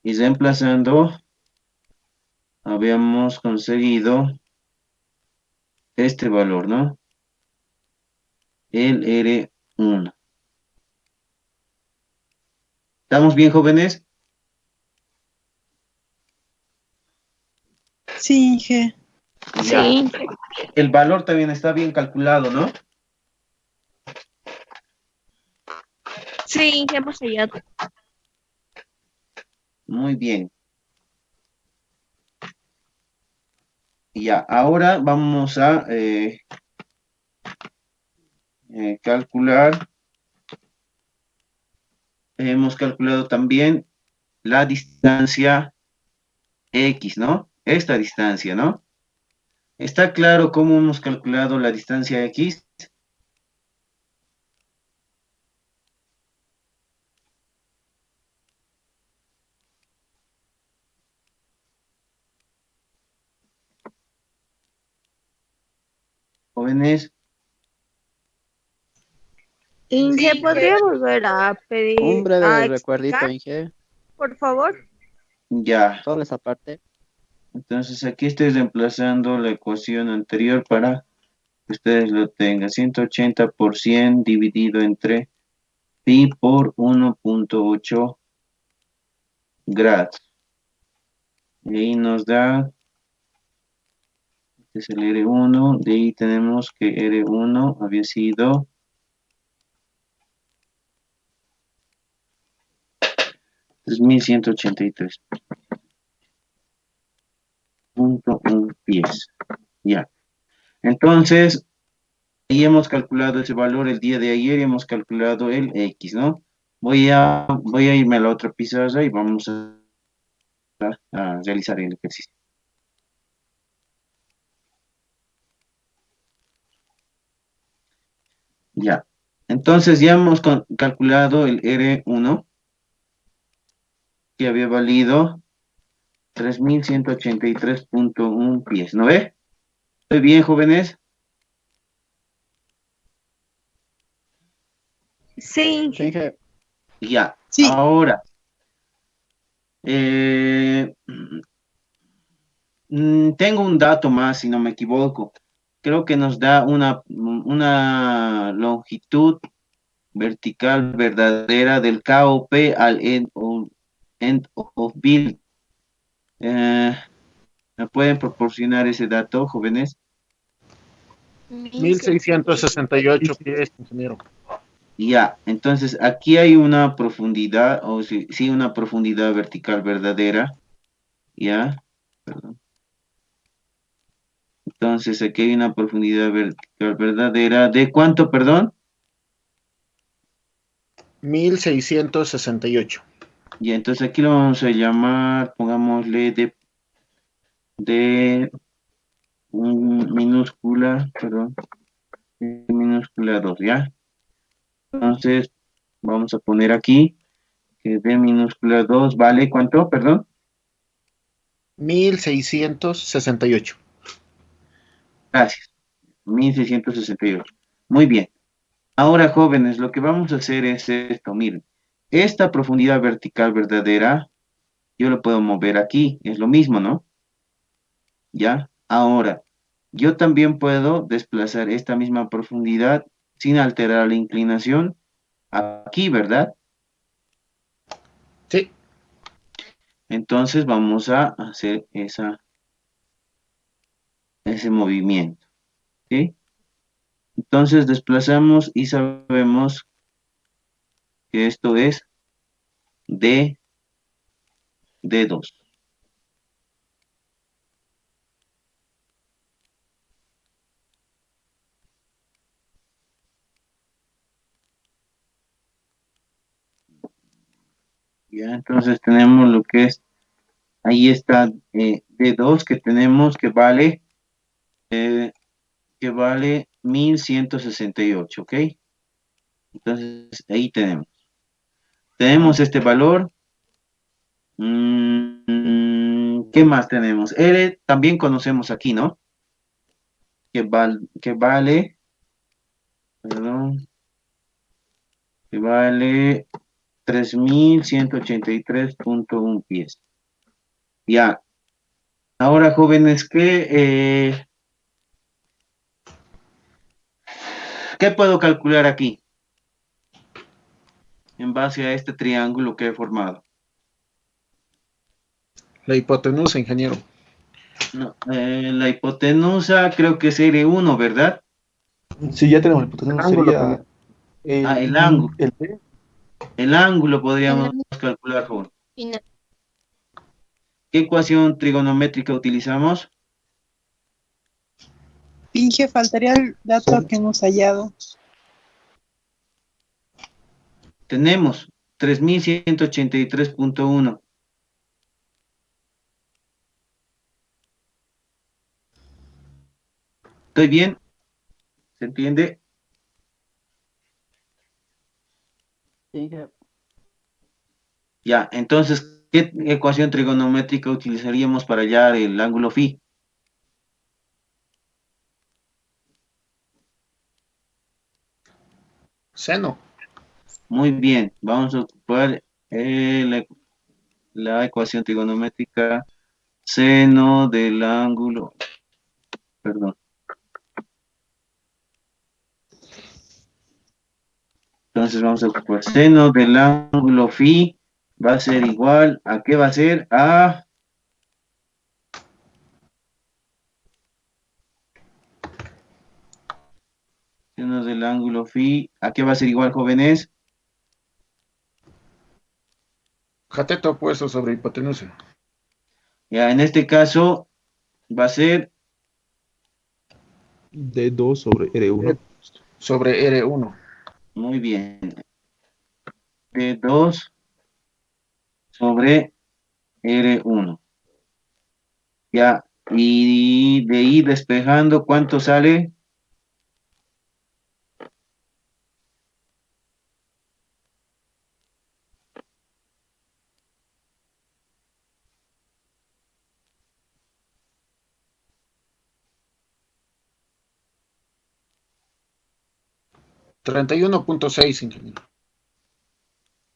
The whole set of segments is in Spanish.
Y reemplazando, habíamos conseguido este valor, ¿no? El R1. ¿Estamos bien, jóvenes? Sí, Inge. Ya. Sí, El valor también está bien calculado, ¿no? sí, hemos hallado. Muy bien. Ya, ahora vamos a calcular. Hemos calculado también la distancia X, ¿no? Esta distancia, ¿no? ¿Está claro cómo hemos calculado la distancia X? Jóvenes. Inge, ¿podría volver a Un pedir, breve a recuerdito, explicar, Inge, por favor? Ya. solo esa parte. Entonces aquí estoy reemplazando la ecuación anterior para que ustedes lo tengan. 180 por 100 dividido entre pi por 1,8 grados. Y ahí nos da, este es el R1, de ahí tenemos que R1 había sido 3183,1 pies. Ya. Entonces, ahí hemos calculado ese valor el día de ayer y hemos calculado el X, ¿no? Voy a irme a la otra pizarra y vamos a realizar el ejercicio. Ya. Entonces ya hemos calculado el R1 que había valido 3183,1 pies, ¿no ve? ¿Estoy bien, jóvenes? Sí, Sí, Inge. Inge. Ya. Sí, Ahora, tengo un dato más, si no me equivoco. Creo que nos da una longitud vertical verdadera del KOP al end of build. Eh, ¿Me pueden proporcionar ese dato, jóvenes? 1668 pies, ingeniero. Ya, entonces aquí hay una profundidad, o sí, sí, una profundidad vertical verdadera, ya, perdón. Entonces aquí hay una profundidad vertical verdadera, ¿de cuánto, perdón? 1668. Ya, entonces aquí lo vamos a llamar, pongámosle de minúscula, perdón, de minúscula 2, ¿ya? Entonces vamos a poner aquí que de minúscula 2 vale, ¿cuánto, perdón? 1668. Gracias, 1668. Muy bien. Ahora, jóvenes, lo que vamos a hacer es esto, miren, esta profundidad vertical verdadera, yo lo puedo mover aquí, es lo mismo, ¿no? ¿Ya? Ahora, yo también puedo desplazar esta misma profundidad sin alterar la inclinación aquí, ¿verdad? Sí. Entonces vamos a hacer ese movimiento, ¿sí? Entonces desplazamos y sabemos que esto es D2. Ya, entonces tenemos lo que es, ahí está D2 que tenemos eh, que vale 1168, ¿ok? Entonces ahí tenemos este valor. ¿Qué más tenemos? R también conocemos aquí, ¿no? Que perdón, que vale 3.183.1 pies. Ya. Ahora, jóvenes, ¿qué puedo calcular aquí en base a este triángulo que he formado? La hipotenusa, ingeniero. No, la hipotenusa creo que es R1, ¿verdad? Si ya tenemos el hipotenusa, Ángulo también. sería Ah, el ángulo. el B. El ángulo En podríamos la calcular, joven. final. ¿Qué ecuación trigonométrica utilizamos? Pinche, faltaría el dato que hemos hallado. Tenemos 3.183.1. ¿Estoy bien? ¿Se entiende? Ya, entonces, ¿qué ecuación trigonométrica utilizaríamos para hallar el ángulo phi? Seno. Muy bien, vamos a ocupar la ecuación trigonométrica seno del ángulo, perdón. Entonces vamos a ocupar seno del ángulo phi, va a ser igual a ¿qué va a ser? A seno del ángulo phi, ¿a qué va a ser igual, jóvenes? Cateto opuesto sobre hipotenusa. Ya, en este caso va a ser D2 sobre R1. Sobre R1. muy bien. D2 sobre R1. Ya, y de ahí despejando, ¿cuánto sale? $31.6, ingeniero.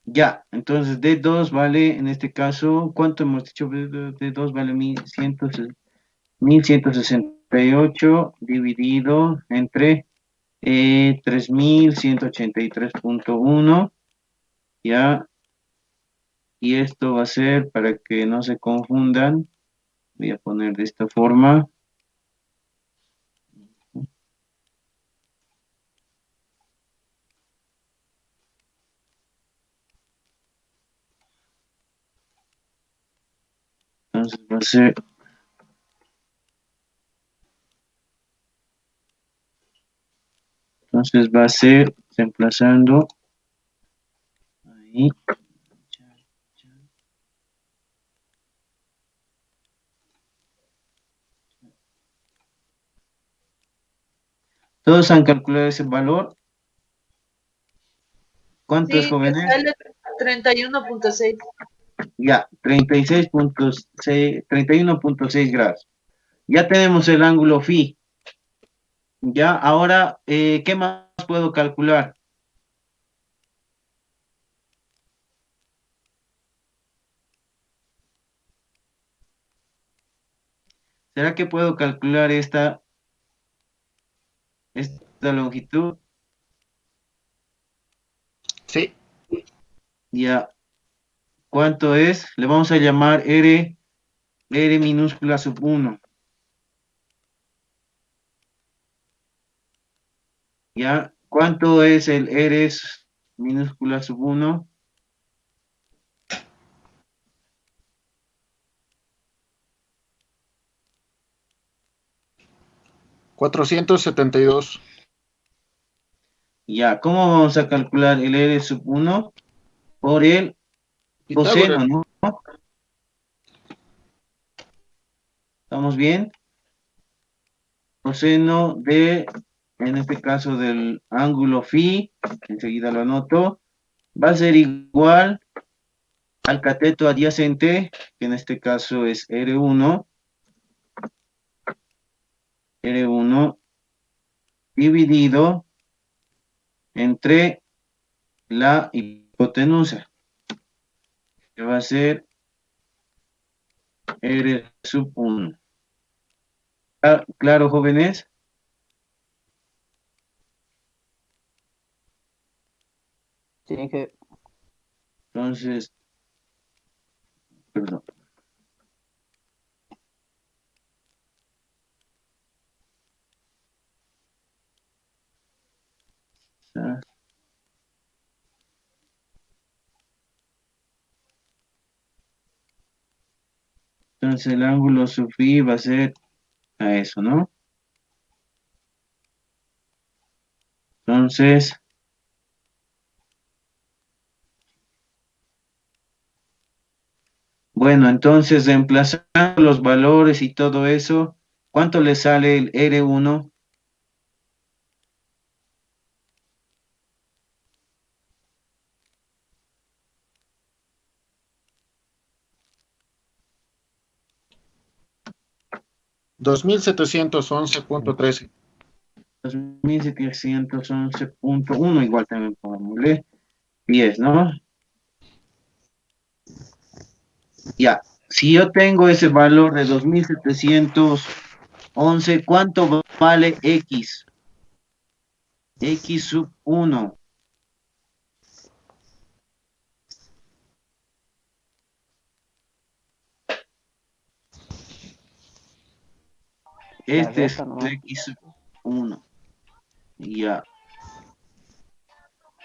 Ya, entonces D2 vale, en este caso, ¿cuánto hemos dicho? D2 vale 1168 dividido entre 3.183.1, ya, y esto va a ser, para que no se confundan, voy a poner de esta forma. Entonces va a ser, reemplazando ahí. ¿Todos han calculado ese valor? ¿Cuánto es, Sí, me jóvenes? sale 31.6. Ya, 36.6, 31.6 grados. Ya tenemos el ángulo phi. Ya, ahora, ¿qué más puedo calcular? ¿Será que puedo calcular esta longitud? Sí. Ya, ¿cuánto es? Le vamos a llamar R minúscula sub 1. Ya, ¿cuánto es el R minúscula sub 1? $472. Ya, ¿cómo vamos a calcular el R sub 1? Por el Pitágoras. coseno, ¿no? ¿Estamos bien? Coseno de, en este caso, del ángulo phi, enseguida lo anoto, va a ser igual al cateto adyacente, que en este caso es R1 dividido entre la hipotenusa. que va a ser R sub 1. ¿Claro, jóvenes? Sí, que Entonces, perdón. Ah, entonces el ángulo sub phi va a ser a eso, ¿no? Entonces, bueno, entonces reemplazando los valores y todo eso, ¿cuánto le sale el R1? $2,711.13. 2711.1, igual también pongámosle 10, ¿no? Ya, si yo tengo ese valor de 2711, ¿cuánto vale X? X sub 1. la Este es resta nomás. X sub 1. Ya,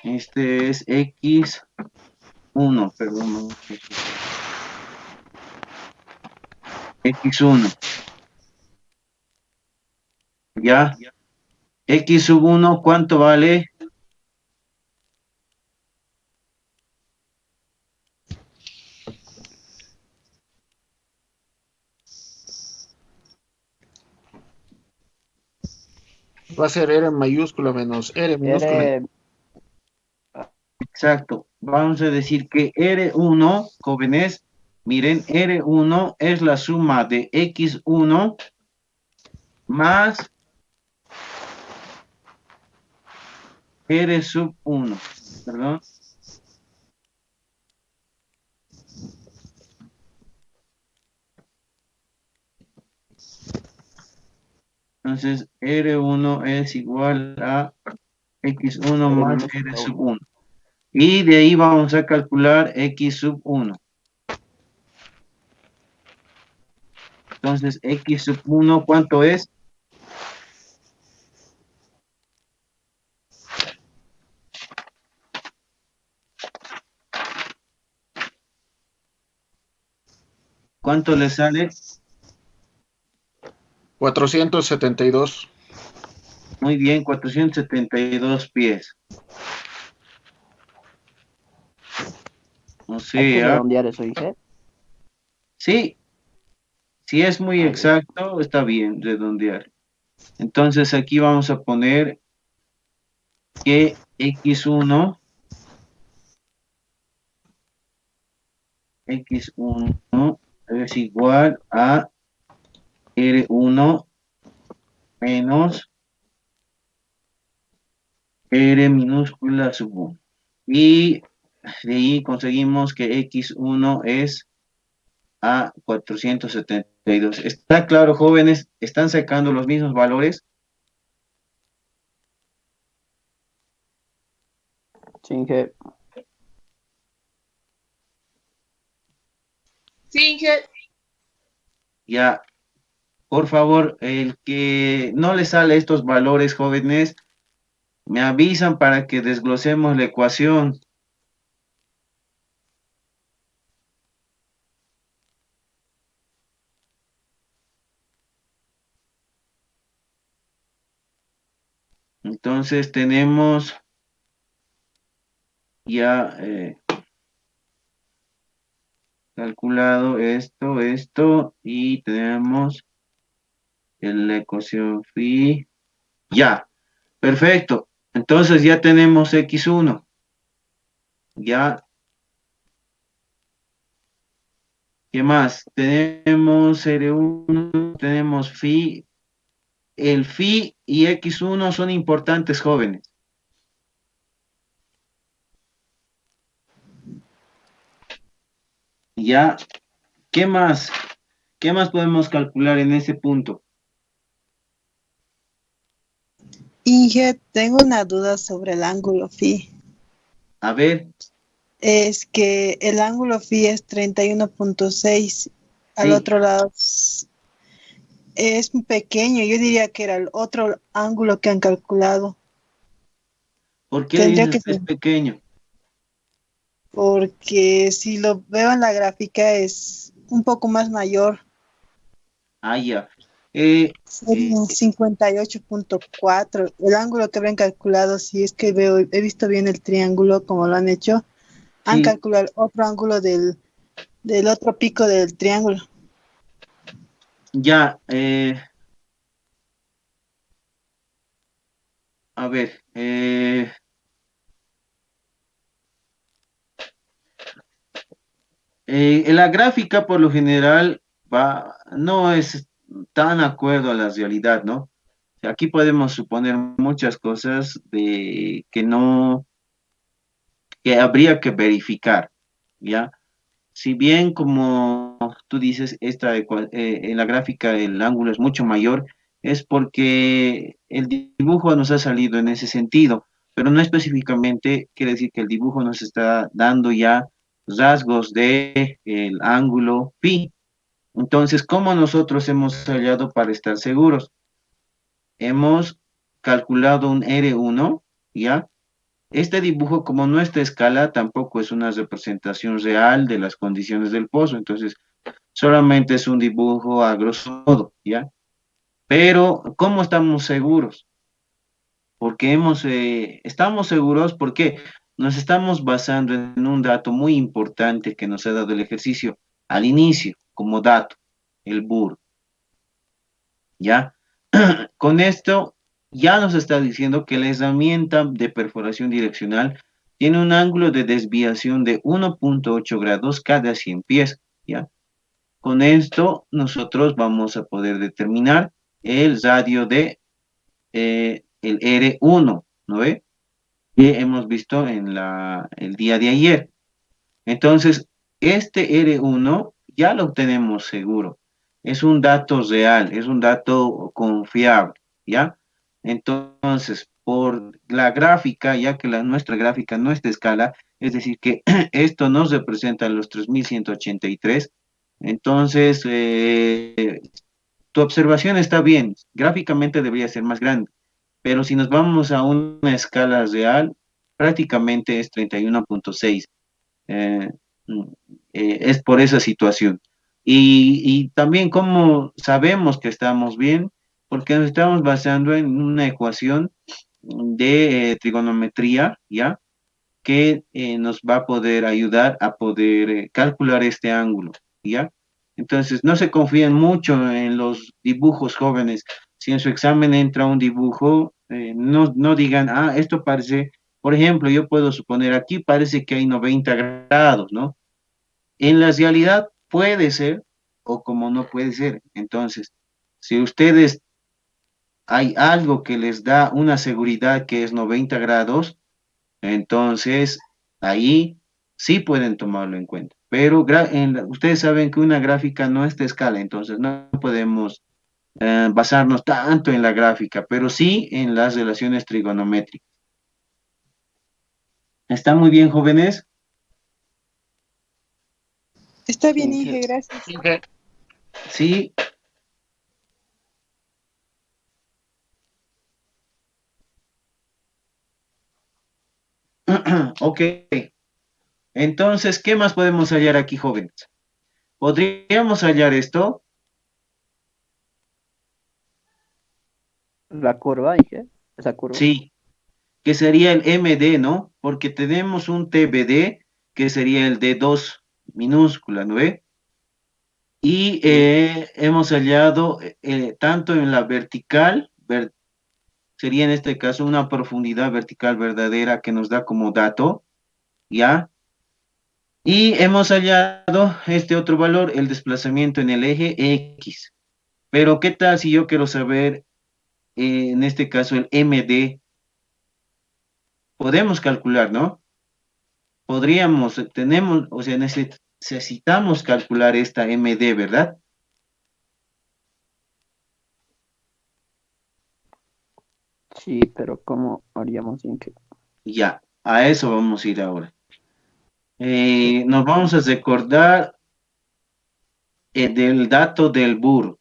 este es X1, perdón. X1. Ya, X sub 1, ¿cuánto vale? Va a ser R mayúscula menos R minúscula. R, Exacto. Vamos a decir que R1, jóvenes, miren, R1 es la suma de X1 más R sub 1. Perdón. Entonces, R1 es igual a X1 R más minúscula R sub 1. 1. Y de ahí vamos a calcular X sub 1. Entonces, X sub 1, ¿cuánto es? ¿Cuánto le sale? 472. Muy bien, 472 pies. O Hay que sea, redondear eso, Inge. sí, si es muy Ah, ya. exacto, está bien redondear. Entonces aquí vamos a poner que X1 es igual a R1 menos R minúscula sub 1. Y de ahí conseguimos que X1 es a 472. ¿Está claro, jóvenes? ¿Están sacando los mismos valores? Sí, Inge. Sí, Inge. Ya, por favor, el que no le sale estos valores, jóvenes, me avisan para que desglosemos la ecuación. Entonces tenemos ya calculado esto, y tenemos la ecuación phi. Ya, perfecto. Entonces ya tenemos X1. Ya, ¿qué más? Tenemos R1, tenemos phi. El phi y X1 son importantes, jóvenes. Ya, ¿qué más? ¿Qué más podemos calcular en ese punto? Inge, tengo una duda sobre el ángulo phi. A ver, Es que el ángulo phi es 31.6. Al sí, otro lado es pequeño. Yo diría que era el otro ángulo que han calculado. ¿por qué Tendría que dices que ser, es pequeño? porque si lo veo en la gráfica es un poco más mayor. Ah, ya. Eh, eh, Sería 58.4. El ángulo que habían calculado, si es que veo, he visto bien el triángulo como lo han hecho, han sí, calculado otro ángulo del otro pico del triángulo. ya. A ver, en la gráfica por lo general no es tan acuerdo a la realidad, ¿no? O sea, aquí podemos suponer muchas cosas que habría que verificar, ¿ya? Si bien, como tú dices, en la gráfica el ángulo es mucho mayor, es porque el dibujo nos ha salido en ese sentido, pero no específicamente quiere decir que el dibujo nos está dando ya rasgos de el ángulo pi. Entonces, ¿cómo nosotros hemos hallado para estar seguros? Hemos calculado un R1, ¿ya? Este dibujo, como nuestra escala tampoco es una representación real de las condiciones del pozo, entonces solamente es un dibujo a grosso modo, ¿ya? Pero, ¿cómo estamos seguros? Porque estamos seguros porque nos estamos basando en un dato muy importante que nos ha dado el ejercicio al inicio, como dato, el BUR, ¿ya? Con esto ya nos está diciendo que la herramienta de perforación direccional tiene un ángulo de desviación de 1.8 grados cada 100 pies, ¿ya? Con esto nosotros vamos a poder determinar el radio de el R1, ¿no ve? Que hemos visto en el día de ayer. Entonces, este R1 ya lo tenemos seguro. Es un dato real, es un dato confiable, ¿ya? Entonces, por la gráfica, ya que nuestra gráfica no es de escala, es decir, que esto nos representa los 3183, entonces tu observación está bien, gráficamente debería ser más grande, pero si nos vamos a una escala real, prácticamente es 31.6. eh, mm, es por esa situación. Y también cómo sabemos que estamos bien, porque nos estamos basando en una ecuación de trigonometría, ¿ya? Que nos va a poder ayudar a poder calcular este ángulo, ¿ya? Entonces, no se confíen mucho en los dibujos jóvenes. Si en su examen entra un dibujo, no digan, ah, esto parece, por ejemplo, yo puedo suponer aquí parece que hay 90 grados, ¿no? En la realidad puede ser o como no puede ser. Entonces, si ustedes hay algo que les da una seguridad que es 90 grados, entonces ahí sí pueden tomarlo en cuenta. Pero ustedes saben que una gráfica no es de escala, entonces no podemos basarnos tanto en la gráfica, pero sí en las relaciones trigonométricas. ¿Está muy bien, jóvenes? Está bien, Inge. Inge, gracias. Inge, Sí. Ok. Entonces, ¿qué más podemos hallar aquí, jóvenes? ¿Podríamos hallar esto? La curva, Inge. Esa curva. Sí, que sería el MD, ¿no? Porque tenemos un TBD, que sería el D2 minúscula, ¿no ve? Y sí. hemos hallado tanto en la vertical, sería en este caso una profundidad vertical verdadera que nos da como dato, ¿ya? Y hemos hallado este otro valor, el desplazamiento en el eje X. Pero ¿qué tal si yo quiero saber, en este caso, el MD? Podemos calcular, ¿no? Podríamos, tenemos, o sea, necesitamos calcular esta MD, ¿verdad? Sí, pero ¿cómo haríamos sin que? Ya, a eso vamos a ir ahora. Nos vamos a recordar del dato del BUR,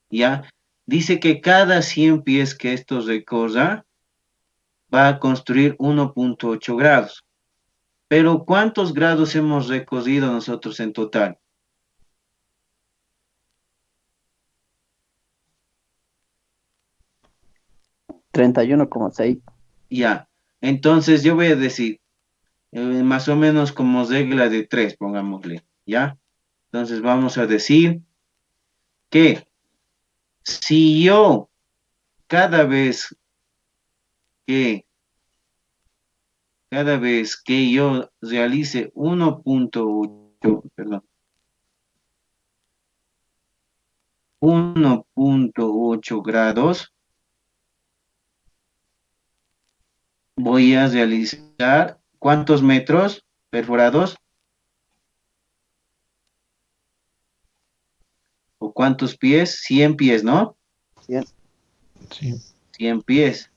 ¿ya? Dice que cada 100 pies que esto recorra va a construir 1.8 grados. Pero ¿cuántos grados hemos recorrido nosotros en total? 31,6. Ya. Entonces yo voy a decir, más o menos como regla de 3, pongámosle, ¿ya? Entonces vamos a decir que si yo cada vez que yo realice 1.8, perdón, 1.8 grados, voy a realizar ¿cuántos metros perforados? ¿O cuántos pies? 100 pies, ¿no? 100. Sí. 100 pies.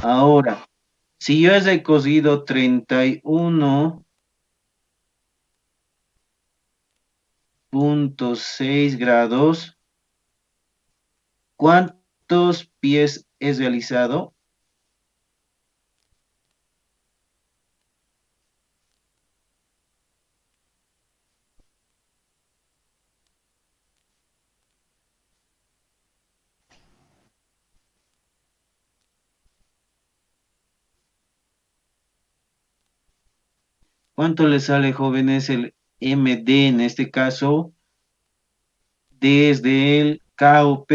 Ahora, si yo he recorrido 31.6 grados, ¿cuántos pies he realizado? ¿Cuánto le sale, jóvenes, el MD en este caso desde el KOP?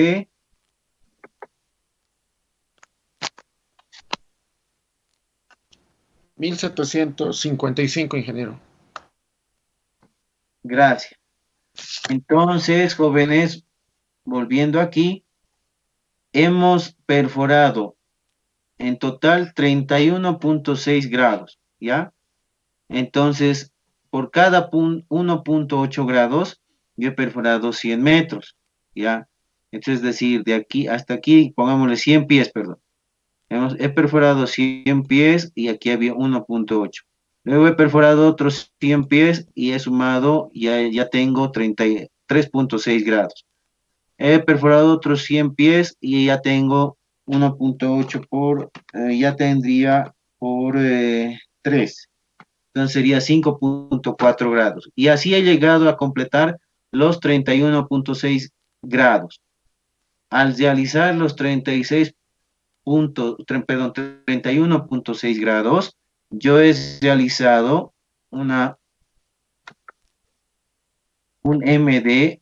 1755, ingeniero. Gracias. Entonces, jóvenes, volviendo aquí, hemos perforado en total 31.6 grados, ¿ya? Entonces, por cada 1.8 grados, yo he perforado 100 metros, ¿ya? Entonces, es decir, de aquí hasta aquí, pongámosle 100 pies, perdón. He perforado 100 pies y aquí había 1.8. Luego he perforado otros 100 pies y he sumado, ya tengo 33.6 grados. He perforado otros 100 pies y ya tengo 1.8 ya tendría por 3. Entonces sería 5.4 grados. Y así he llegado a completar los 31.6 grados. Al realizar los 31.6 grados, yo he realizado un MD,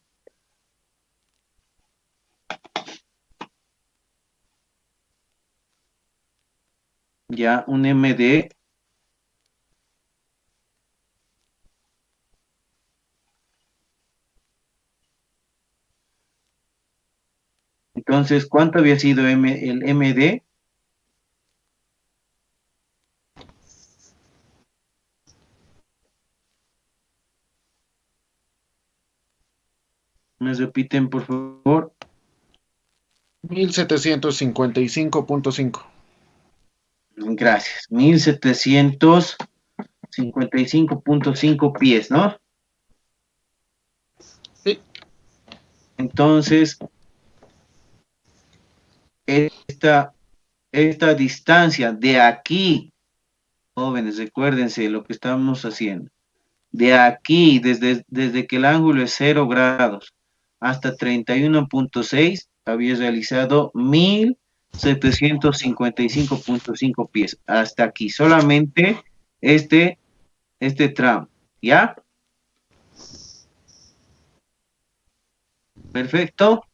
ya un MD. Entonces, ¿cuánto había sido el MD? ¿Me repiten, por favor? 1755.5. Gracias. 1755.5 pies, ¿no? Sí. Entonces, esta distancia de aquí, jóvenes, recuérdense lo que estamos haciendo. De aquí, desde que el ángulo es 0 grados hasta 31.6, había realizado 1755.5 pies. Hasta aquí, solamente este tramo. ¿Ya? Perfecto.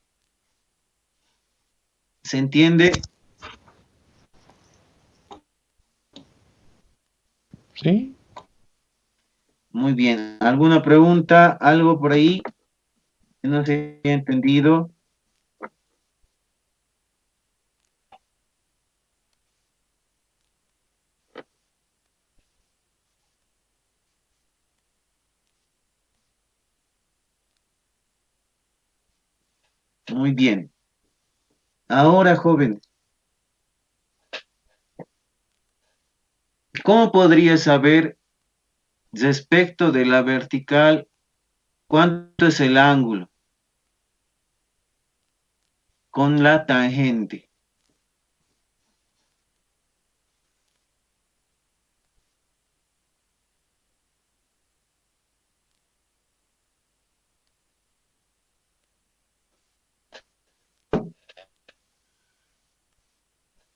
¿Se entiende? ¿Sí? Muy bien. ¿Alguna pregunta? ¿Algo por ahí que no se haya entendido? Muy bien. Ahora, joven, ¿cómo podría saber respecto de la vertical cuánto es el ángulo con la tangente?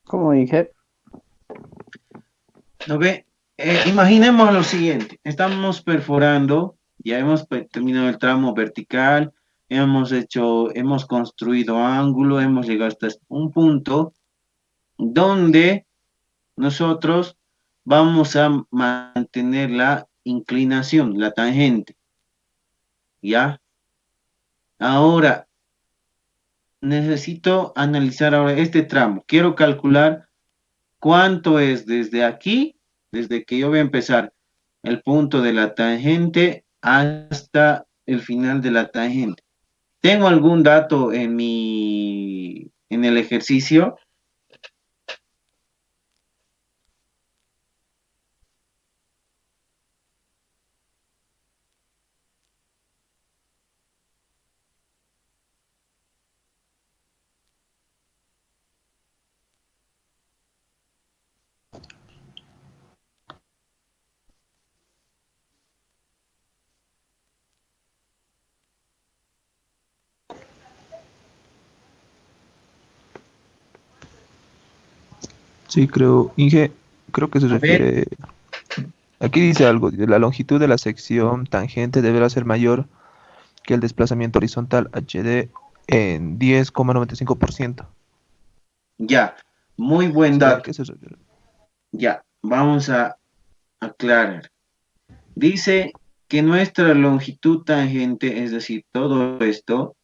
Como dije, ¿No ve? Imaginemos lo siguiente, estamos perforando, ya hemos terminado el tramo vertical, hemos construido ángulo, hemos llegado hasta un punto donde nosotros vamos a mantener la inclinación, la tangente, ¿ya? Ahora, necesito analizar ahora este tramo. Quiero calcular cuánto es desde aquí, desde que yo voy a empezar el punto de la tangente hasta el final de la tangente. ¿Tengo algún dato en el ejercicio? Sí, creo, Inge, creo que se A ver, refiere. Aquí dice algo, dice, la longitud de la sección tangente deberá ser mayor que el desplazamiento horizontal HD en 10,95%. ya, muy buen ¿Será a dato. qué se refiere? Ya, vamos a aclarar. Dice que nuestra longitud tangente, es decir, todo esto,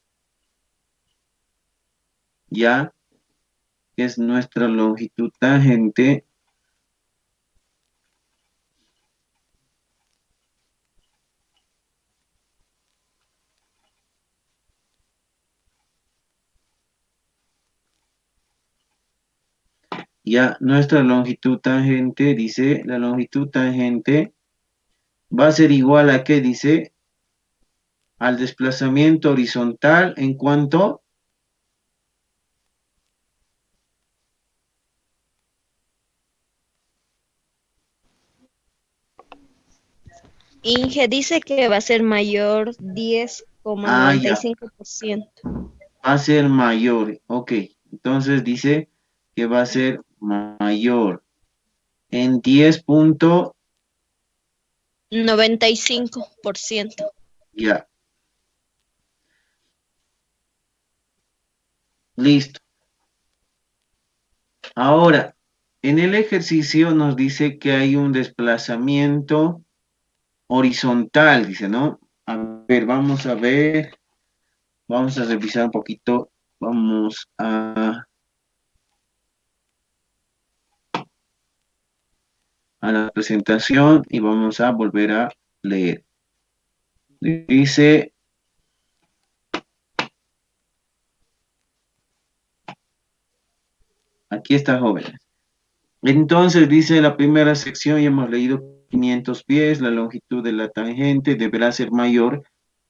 ya es nuestra longitud tangente. Ya nuestra longitud tangente, dice, la longitud tangente va a ser igual a, ¿qué dice? Al desplazamiento horizontal en cuanto, Inge dice que va a ser mayor ya, 10,95%. va a ser mayor. Ok, entonces dice que va a ser mayor en 10 punto, 95%. ya, listo. Ahora, en el ejercicio nos dice que hay un desplazamiento horizontal, dice, ¿no? Vamos a ver, vamos a revisar un poquito, vamos a la presentación y vamos a volver a leer. Dice, aquí está, jóvenes. Entonces dice la primera sección, ya hemos leído 500 pies, la longitud de la tangente deberá ser mayor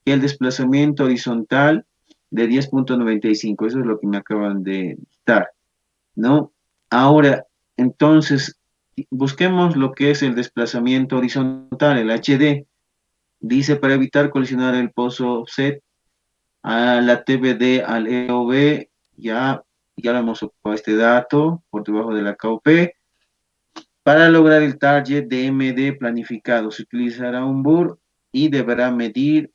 que el desplazamiento horizontal de 10,95. Eso es lo que me acaban de dar, ¿no? Ahora, entonces, busquemos lo que es el desplazamiento horizontal, el HD. Dice para evitar colisionar el pozo set a la TBD al EOB, ya lo hemos ocupado este dato por debajo de la KOP. Para lograr el target de MD planificado, se utilizará un BUR y deberá medir,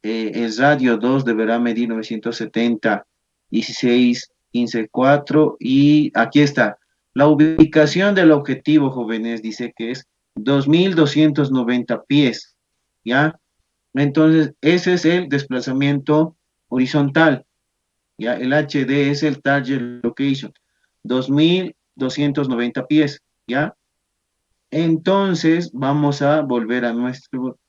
el radio 2 deberá medir 970, 16, 15, 4 y aquí está. La ubicación del objetivo, jóvenes, dice que es 2290 pies, ¿ya? Entonces, ese es el desplazamiento horizontal, ¿ya? El HD es el target location, 2290 pies, ¿ya? Entonces, vamos a volver a nuestro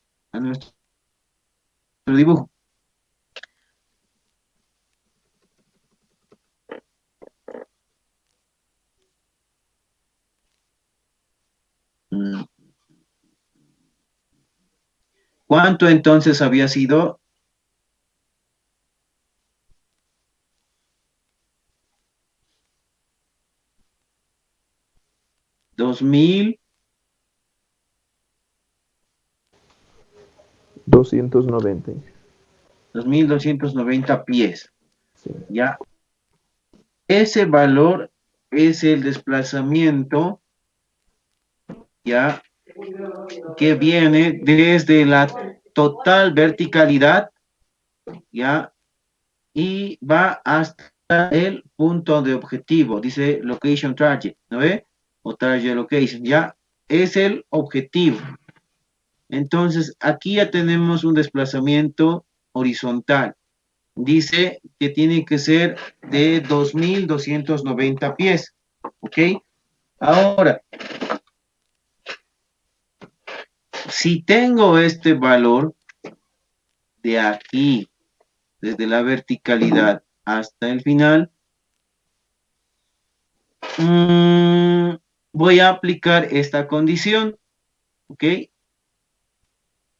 dibujo. ¿Cuánto entonces había sido? Dos mil 290. 2290 pies. Sí. ¿Ya? Ese valor es el desplazamiento, ¿ya? Que viene desde la total verticalidad, ¿ya? Y va hasta el punto de objetivo, dice location target, ¿no ve? O target location, ¿ya? Es el objetivo. Entonces, aquí ya tenemos un desplazamiento horizontal. Dice que tiene que ser de 2290 pies, ¿ok? Ahora, si tengo este valor de aquí, desde la verticalidad hasta el final, voy a aplicar esta condición, ¿ok?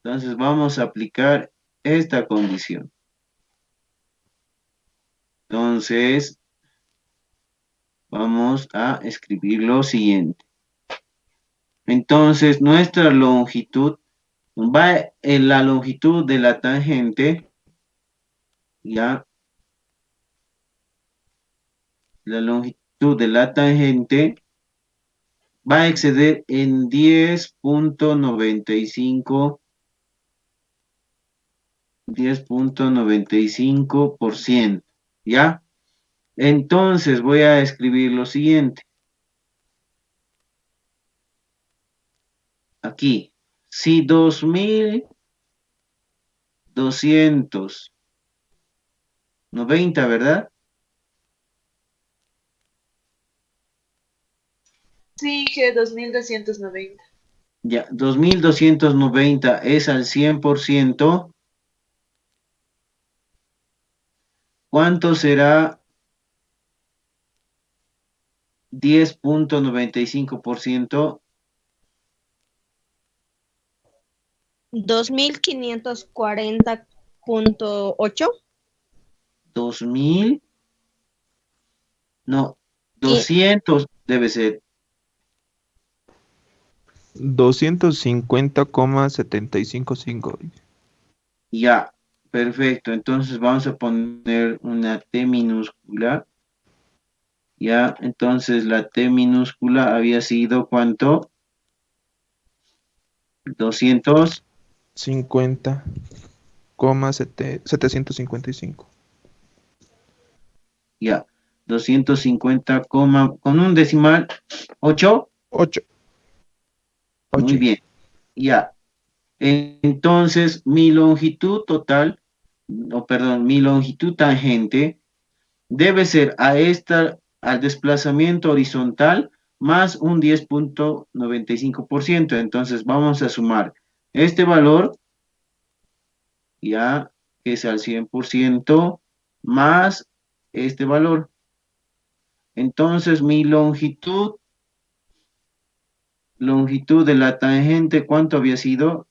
Entonces vamos a aplicar esta condición. Entonces, vamos a escribir lo siguiente. Entonces, nuestra longitud va en la longitud de la tangente, ya, la longitud de la tangente va a exceder en 10.95%, ¿ya? Entonces voy a escribir lo siguiente. Aquí, si 2290, ¿verdad? Sí, que 2290. Ya, 2290 es al 100%. ¿Cuánto será 10.95%? 2540.8. 2000, no, Y 200 debe ser. 250,755. Ya, perfecto. Entonces vamos a poner una T minúscula. Ya, entonces la T minúscula había sido ¿cuánto? 200. 50,755. Ya, 250, con un decimal, 8. 8. Muy 8. bien. Ya. Entonces, mi longitud total, o perdón, mi longitud tangente debe ser al desplazamiento horizontal más un 10.95%. Entonces, vamos a sumar este valor, ya, que es al 100%, más este valor. Entonces, mi longitud de la tangente, ¿cuánto había sido?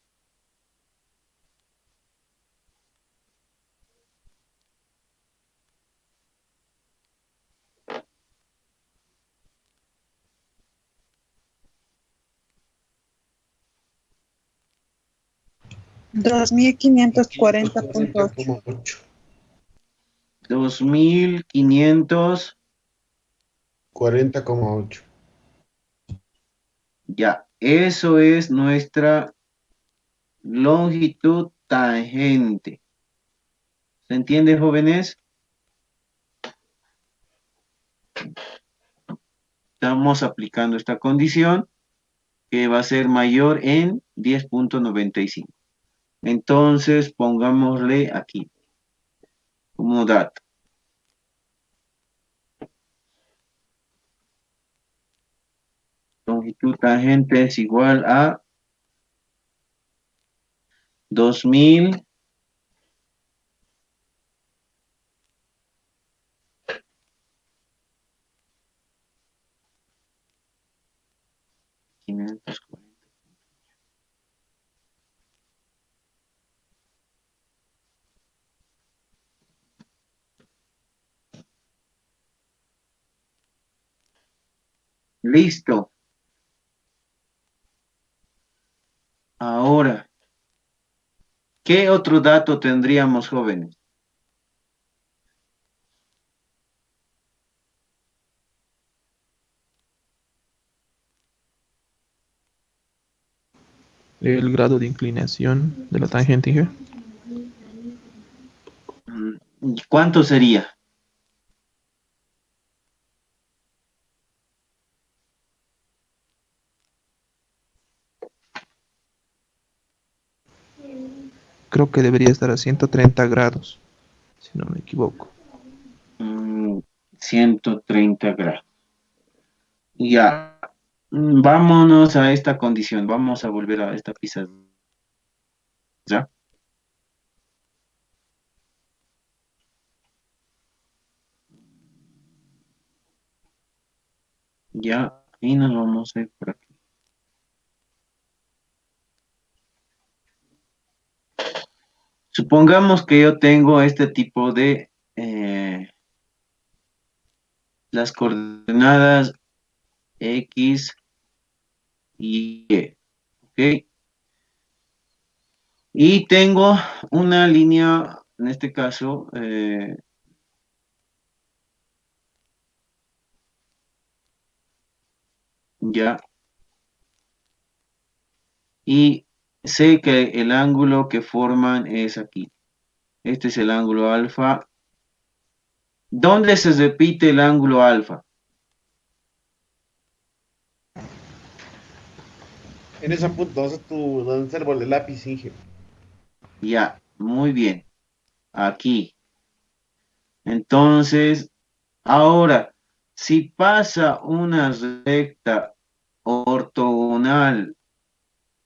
2540.8. 2500. 40,8. Ya, eso es nuestra longitud tangente. ¿Se entiende, jóvenes? Estamos aplicando esta condición que va a ser mayor en 10.95. Entonces, pongámosle aquí como dato. Longitud tangente es igual a 2000. 540. Listo. Ahora, ¿qué otro dato tendríamos, jóvenes? El grado de inclinación de la tangente G. ¿Cuánto sería? Creo que debería estar a 130 grados, si no me equivoco. 130 grados. Ya. Vámonos a esta condición. Vamos a volver a esta pizarra. ¿Ya? Ya. Y nos vamos a ir por aquí. Supongamos que yo tengo este tipo de las coordenadas X y Y. ¿Ok? Y tengo una línea, en este caso, ya. Y sé que el ángulo que forman es aquí. Este es el ángulo alfa. ¿Dónde se repite el ángulo alfa? En esa punta, donde está el lápiz, Inge. Ya, muy bien. Aquí. Entonces, ahora, si pasa una recta ortogonal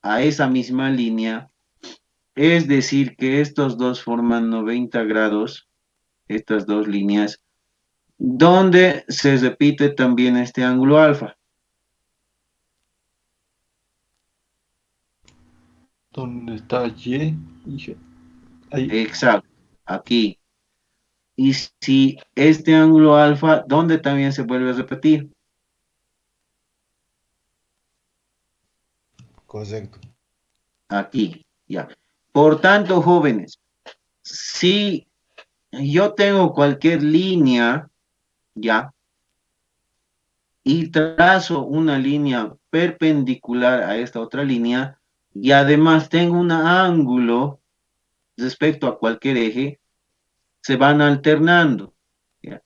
a esa misma línea, es decir, que estos dos forman 90 grados, estas dos líneas, donde se repite también este ángulo alfa. ¿Dónde está Y? Dije, ahí, Exacto, aquí. Y si este ángulo alfa, ¿dónde también se vuelve a repetir? Correcto. Aquí, ya. Por tanto, jóvenes, si yo tengo cualquier línea, ya, y trazo una línea perpendicular a esta otra línea, y además tengo un ángulo respecto a cualquier eje, se van alternando. ¿Ya?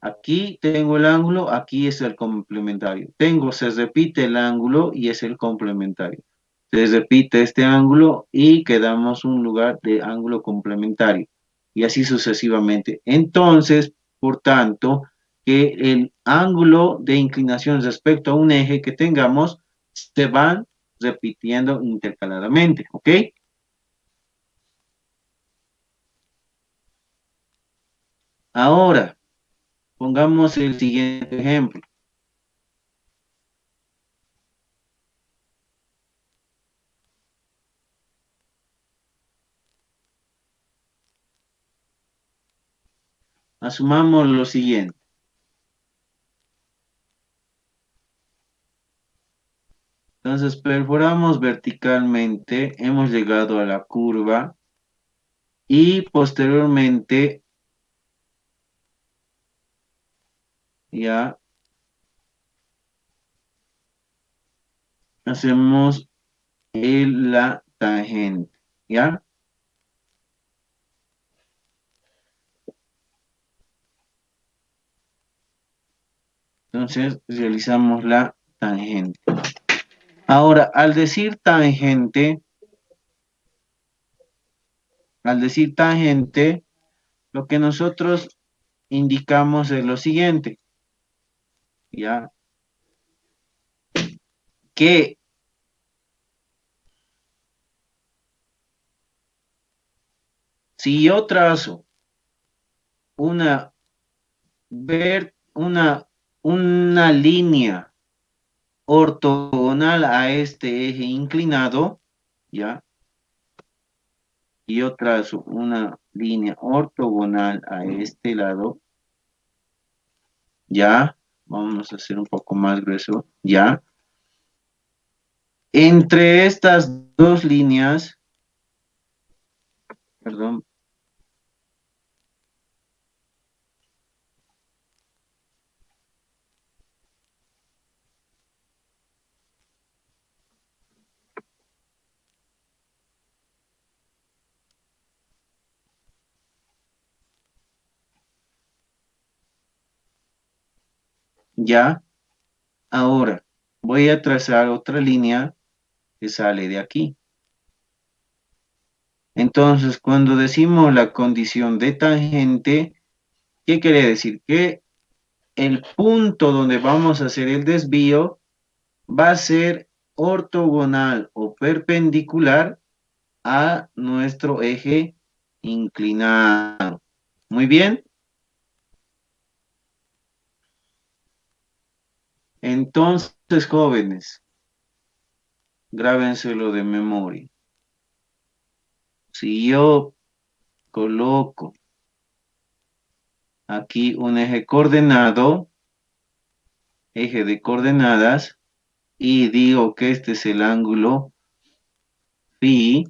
Aquí tengo el ángulo, aquí es el complementario. Se repite el ángulo y es el complementario. Se repite este ángulo y quedamos un lugar de ángulo complementario. Y así sucesivamente. Entonces, por tanto, que el ángulo de inclinación respecto a un eje que tengamos se van repitiendo intercaladamente. ¿Ok? Ahora, pongamos el siguiente ejemplo. Asumamos lo siguiente. Entonces, perforamos verticalmente, hemos llegado a la curva y posteriormente ya hacemos la tangente, ¿ya? Entonces, realizamos la tangente. Ahora, al decir tangente, lo que nosotros indicamos es lo siguiente, ¿ya? Que si yo trazo una, una línea ortogonal a este eje inclinado, ¿ya? Y yo trazo una línea ortogonal a este lado, ¿ya? Vamos a hacer un poco más grueso, ¿ya? Entre estas dos líneas, perdón, ¿ya? Ahora, voy a trazar otra línea que sale de aquí. Entonces, cuando decimos la condición de tangente, ¿qué quiere decir? Que el punto donde vamos a hacer el desvío va a ser ortogonal o perpendicular a nuestro eje inclinado. Muy bien. Entonces, jóvenes, grábenselo de memoria. Si yo coloco aquí un eje coordenado, eje de coordenadas, y digo que este es el ángulo phi,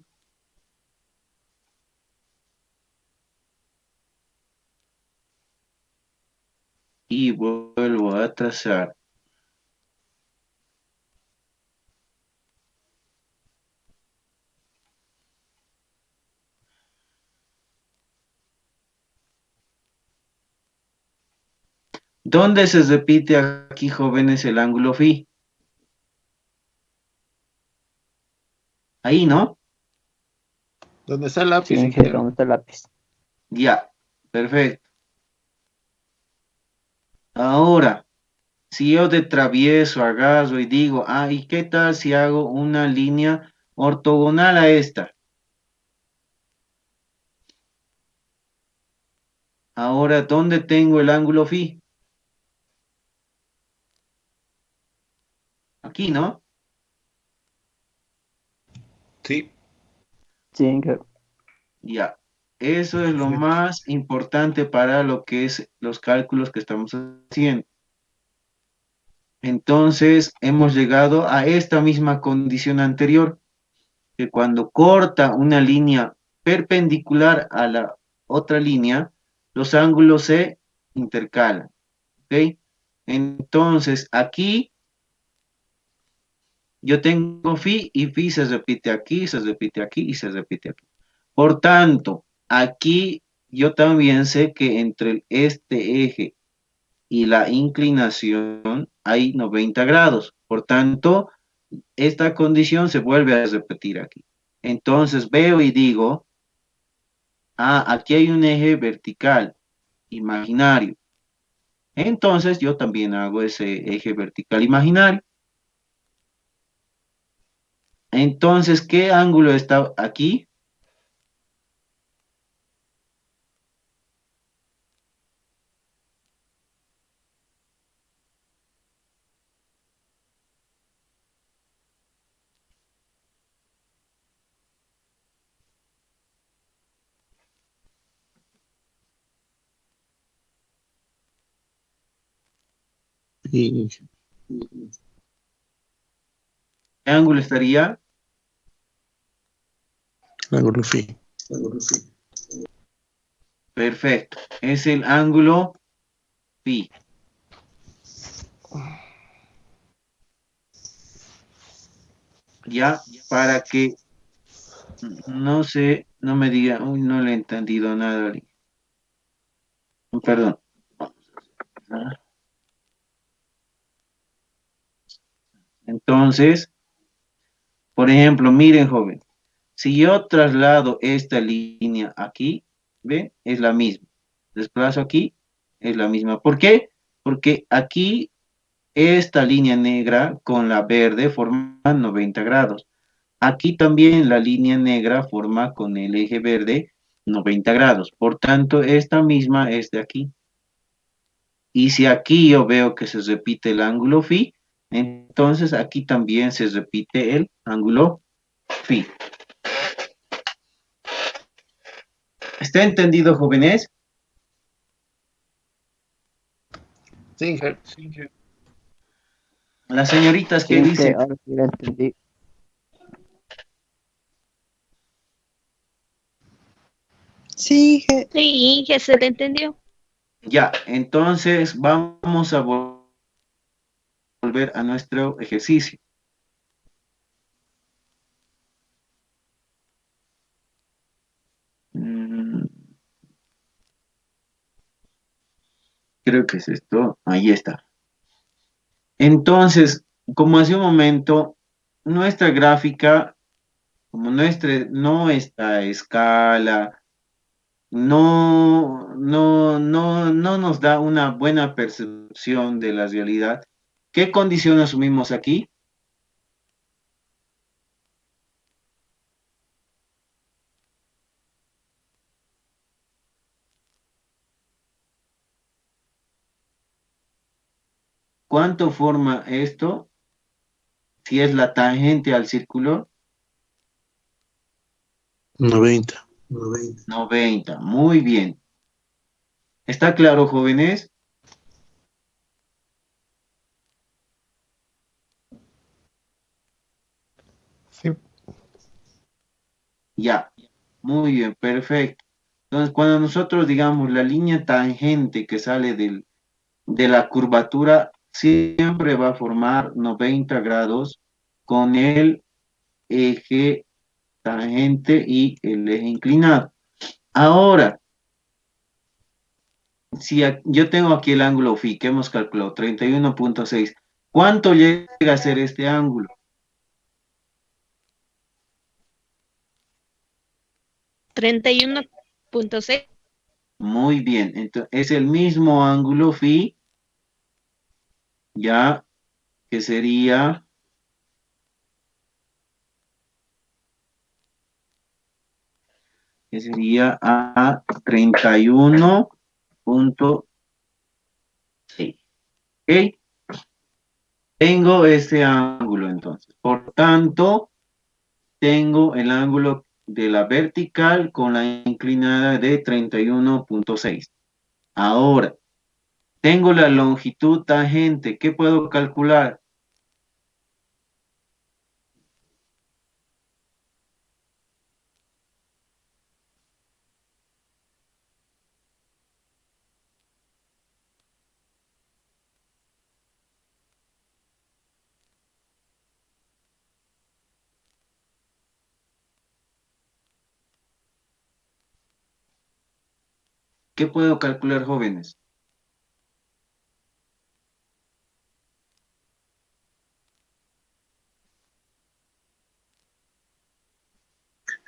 y vuelvo a trazar ¿dónde se repite aquí, jóvenes, el ángulo phi? Ahí, ¿no? ¿Dónde está el lápiz, Sí, Inge, ingeniero? ¿dónde está el lápiz? Ya, perfecto. Ahora, si yo de travieso agarro y digo, ¿y qué tal si hago una línea ortogonal a esta? Ahora, ¿dónde tengo el ángulo phi? Aquí, ¿no? Sí. Sí, Inge. Ya. Eso es lo Perfecto. más importante para lo que es los cálculos que estamos haciendo. Entonces, hemos llegado a esta misma condición anterior, que cuando corta una línea perpendicular a la otra línea, los ángulos se intercalan, ¿ok? Entonces, aquí yo tengo phi y phi se repite aquí, se repite aquí y se repite aquí. Por tanto, aquí yo también sé que entre este eje y la inclinación hay 90 grados. Por tanto, esta condición se vuelve a repetir aquí. Entonces veo y digo, aquí hay un eje vertical, imaginario. Entonces yo también hago ese eje vertical imaginario. Entonces, ¿qué ángulo está aquí? Y ¿Qué ángulo estaría? ángulo phi. Perfecto. Es el ángulo phi. Ya, para que no sé, no me diga, uy, no le he entendido nada. Perdón. Entonces, por ejemplo, miren, joven, si yo traslado esta línea aquí, ¿ven? Es la misma. Desplazo aquí, es la misma. ¿Por qué? Porque aquí esta línea negra con la verde forman 90 grados. Aquí también la línea negra forma con el eje verde 90 grados. Por tanto, esta misma es de aquí. Y si aquí yo veo que se repite el ángulo phi, entonces aquí también se repite el ángulo phi. ¿Está entendido, jóvenes? Sí, Las señoritas, ¿qué Sí, que dicen? ahora sí la entendí. Sí, Sí, que se le entendió. Ya, entonces vamos a volver a nuestro ejercicio. Mm, Creo que es esto. Ahí está. Entonces, como hace un momento, nuestra gráfica, como no está a escala, no nos da una buena percepción de la realidad. ¿Qué condición asumimos aquí? ¿Cuánto forma esto? Si es la tangente al círculo, 90. 90. Muy bien. ¿Está claro, jóvenes? Sí. Ya. Muy bien, perfecto. Entonces, cuando nosotros digamos la línea tangente que sale de la curvatura, siempre va a formar 90 grados con el eje tangente y el eje inclinado. Ahora, si yo tengo aquí el ángulo phi que hemos calculado, 31.6, ¿cuánto llega a ser este ángulo? 31.6. Muy bien, entonces es el mismo ángulo phi, ya que sería a 31.6. ¿Ok? Tengo este ángulo entonces. Por tanto, tengo el ángulo de la vertical con la inclinada de 31.6. Ahora, tengo la longitud tangente. ¿Qué puedo calcular? ¿Qué puedo calcular, jóvenes?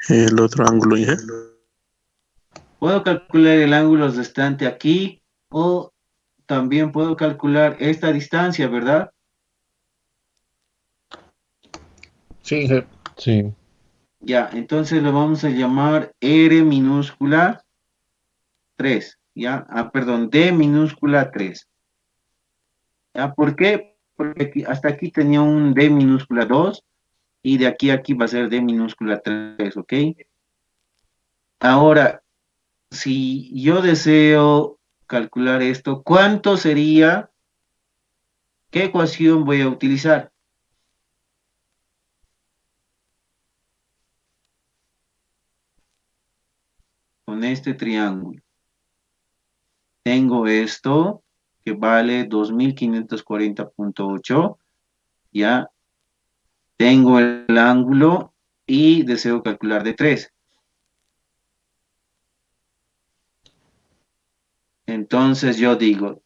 El otro ángulo, ¿ya? Puedo calcular el ángulo restante aquí o también puedo calcular esta distancia, ¿verdad? Sí, Sí. Ya, entonces lo vamos a llamar R minúscula 3, ¿ya? Perdón, D minúscula 3. ¿Ya? ¿Por qué? Porque hasta aquí tenía un D minúscula 2 y de aquí a aquí va a ser D minúscula 3, ¿ok? Ahora, si yo deseo calcular esto, ¿cuánto sería? ¿Qué ecuación voy a utilizar? Con este triángulo. Tengo esto que vale 2540.8, ¿ya? Tengo el ángulo y deseo calcular de 3. Entonces yo digo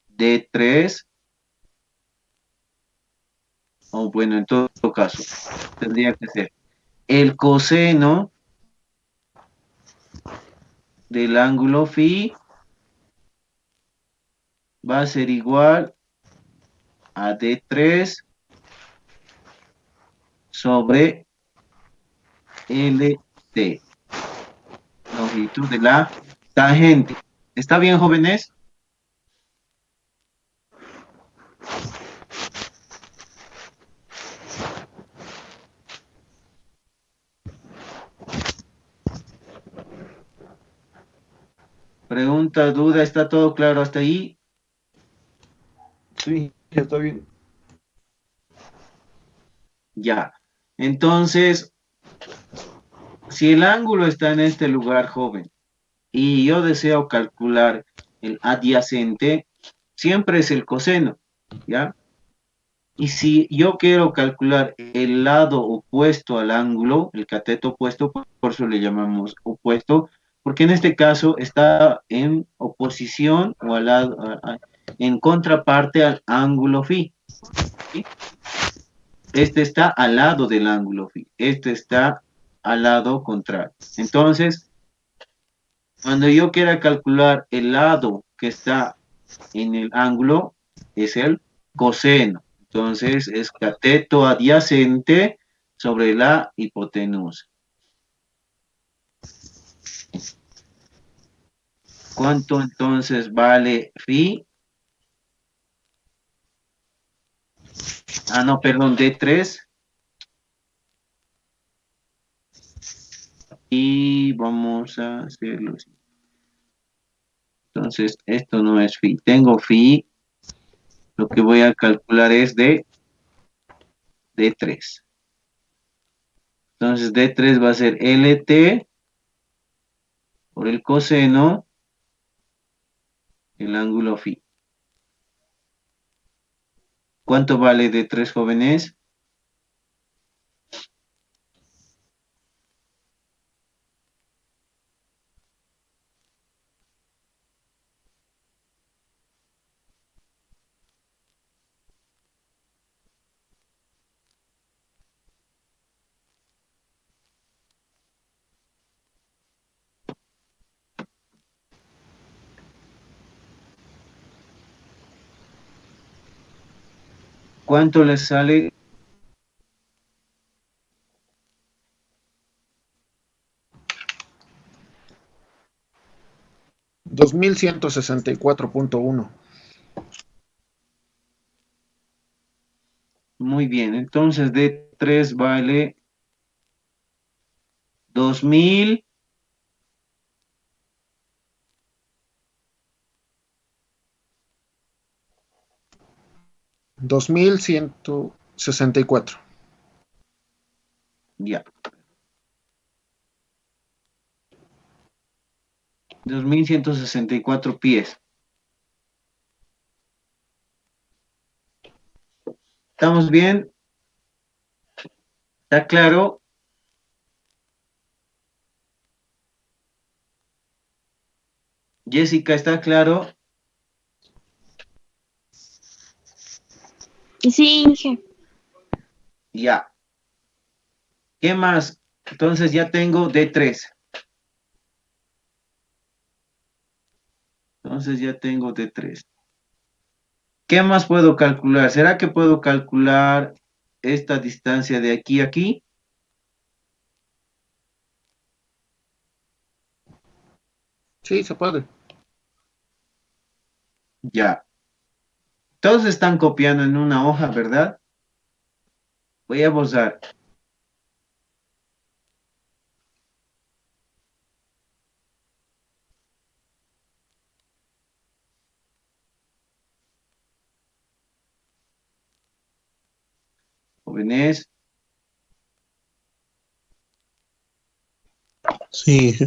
de 3, o bueno, en todo caso, tendría que ser el coseno del ángulo phi va a ser igual a D3 sobre LT, longitud de la tangente. ¿Está bien, jóvenes? Pregunta, duda, ¿está todo claro hasta ahí? Sí, ya está bien. Ya. Entonces, si el ángulo está en este lugar, joven, y yo deseo calcular el adyacente, siempre es el coseno, ¿ya? Y si yo quiero calcular el lado opuesto al ángulo, el cateto opuesto, por eso le llamamos opuesto, porque en este caso está en oposición o al lado, en contraparte al ángulo phi, ¿sí? Este está al lado del ángulo phi, este está al lado contrario. Entonces, cuando yo quiera calcular el lado que está en el ángulo, es el coseno. Entonces, es cateto adyacente sobre la hipotenusa. ¿Cuánto entonces vale phi? Ah, no, perdón, D3. Y vamos a hacerlo así. Entonces, esto no es phi. Tengo phi, lo que voy a calcular es de D3. Entonces, D3 va a ser LT por el coseno, el ángulo phi. ¿Cuánto vale D3, jóvenes? ¿Cuánto les sale? 2164.1. Muy bien, entonces D3 vale 2000. 2164. Ya. 2164 pies. ¿Estamos bien? ¿Está claro? Jessica, ¿está claro? Sí, Inge. Ya. ¿Qué más? Entonces ya tengo D3. Entonces ya tengo D3. ¿Qué más puedo calcular? ¿Será que puedo calcular esta distancia de aquí a aquí? Sí, se puede. Ya. Todos están copiando en una hoja, ¿verdad? Voy a borrar. Jóvenes. Sí.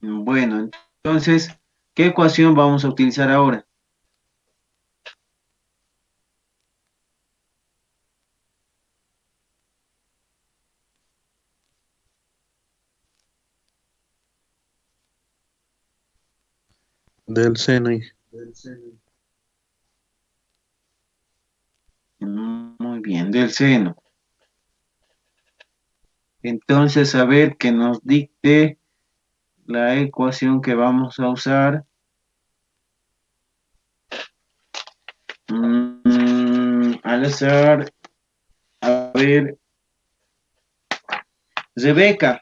Bueno, entonces, ¿qué ecuación vamos a utilizar ahora? Del seno. bien, del seno. Entonces, a ver que nos dicte la ecuación que vamos a usar. Al azar, a ver, Rebeca.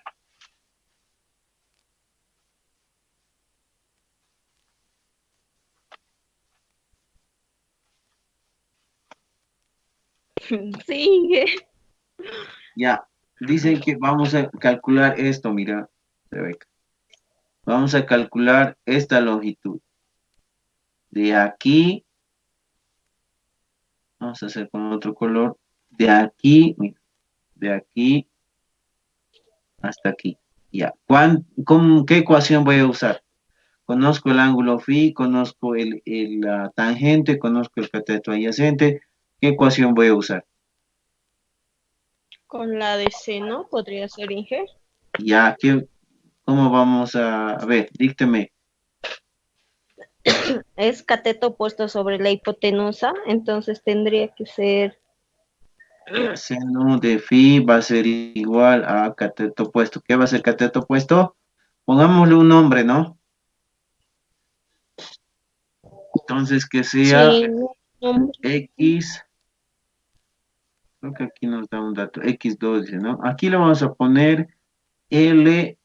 Sigue. Ya, dicen que vamos a calcular esto, mira, Rebeca. Vamos a calcular esta longitud. De aquí, vamos a hacer con otro color. De aquí, mira, de aquí hasta aquí. Ya. ¿Qué ecuación voy a usar? Conozco el ángulo phi, conozco la tangente, conozco el cateto adyacente. ¿Qué ecuación voy a usar? Con la de seno podría ser Inge. Ya, ¿cómo vamos a ver? Dícteme. Es cateto puesto sobre la hipotenusa, entonces tendría que ser Seno de phi va a ser igual a cateto opuesto. ¿Qué va a ser cateto opuesto? Pongámosle un nombre, ¿no? Entonces que sea sí, nombre. X, creo que aquí nos da un dato, X2, dice, ¿no? Aquí le vamos a poner L,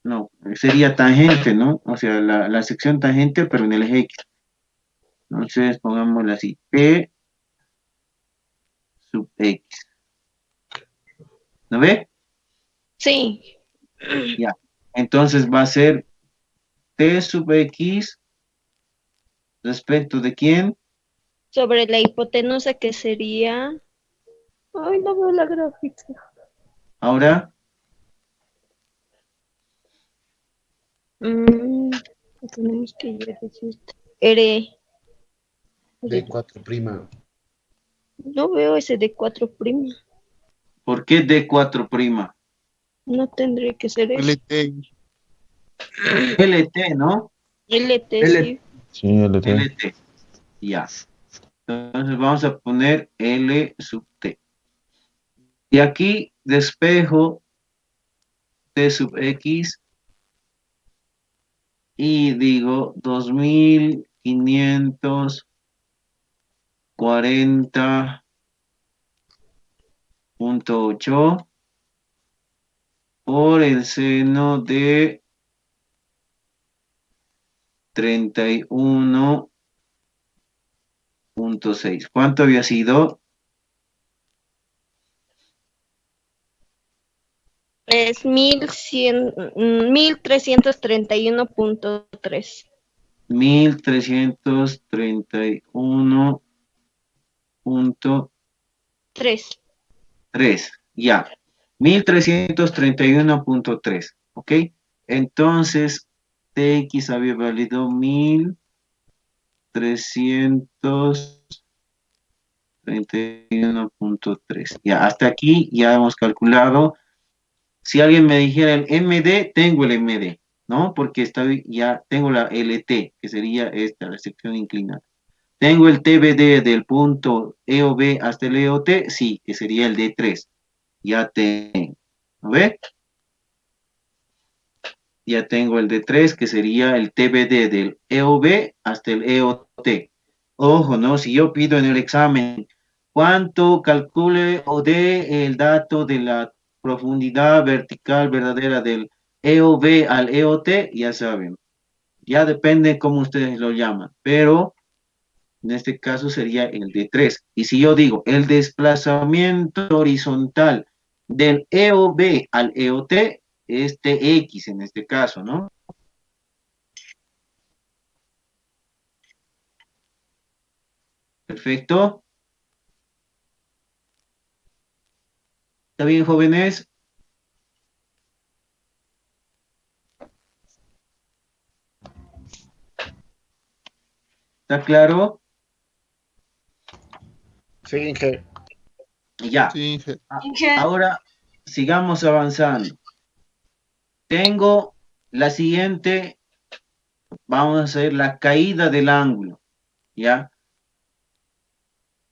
no, sería tangente, ¿no? O sea, la sección tangente, pero en el eje X. Entonces, pongámosle así, T sub X. ¿No ve? Sí, Ya. Entonces va a ser T sub X respecto de quién. sobre la hipotenusa que sería. Ay, no veo la gráfica. Ahora, Tenemos que ya decir. R. D4 prima. No veo ese de 4 prima. ¿por qué D4'? No tendría que ser eso. LT. LT, ¿no? LT, L. sí. Sí, LT. LT. Ya. Entonces vamos a poner L sub T. Y aquí despejo T sub X y digo 2540.8 por el seno de 31.6. ¿Cuánto había sido? Es 1331.3. 1331.3. 3. Ya. 1331.3. ¿Ok? Entonces, TX había valido 1331.3. Ya, hasta aquí ya hemos calculado. Si alguien me dijera el MD, tengo el MD, ¿no? Porque ya tengo la LT, que sería esta, la sección inclinada. ¿Tengo el TBD del punto EOB hasta el EOT? Sí, que sería el D3. Ya tengo. ¿No ve? Ya tengo el D3, que sería el TBD del EOB hasta el EOT. Ojo, ¿no? Si yo pido en el examen, ¿cuánto calcule o dé el dato de la profundidad vertical verdadera del EOB al EOT? Ya saben. Ya depende cómo ustedes lo llaman. Pero en este caso sería el D3. Y si yo digo el desplazamiento horizontal del EOB al EOT, es TX en este caso, ¿no? Perfecto. ¿Está bien, jóvenes? ¿Está claro? Sí, Inge. Ya. Sí, Inge. Inge, Ahora sigamos avanzando. Tengo la siguiente, vamos a hacer la caída del ángulo, ¿ya?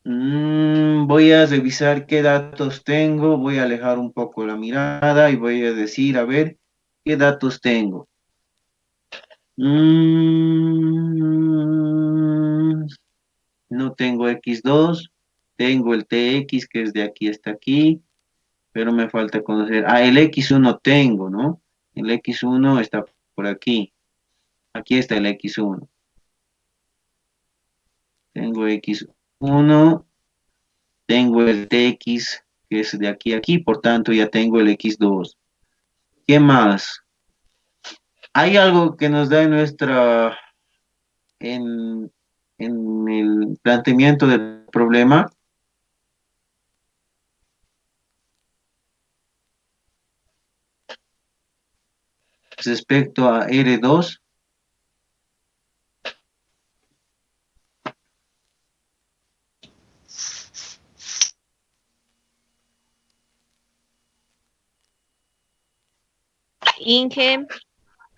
Voy a revisar qué datos tengo, voy a alejar un poco la mirada y voy a decir, a ver, qué datos tengo. No tengo X2, tengo el TX que es de aquí hasta aquí, pero me falta conocer. Ah, el X1 tengo, ¿no? El X1 está por aquí. Aquí está el X1. Tengo X1, tengo el TX que es de aquí a aquí, por tanto ya tengo el X2. ¿Qué más? Hay algo que nos da en, en el planteamiento del problema respecto a R2. Inge,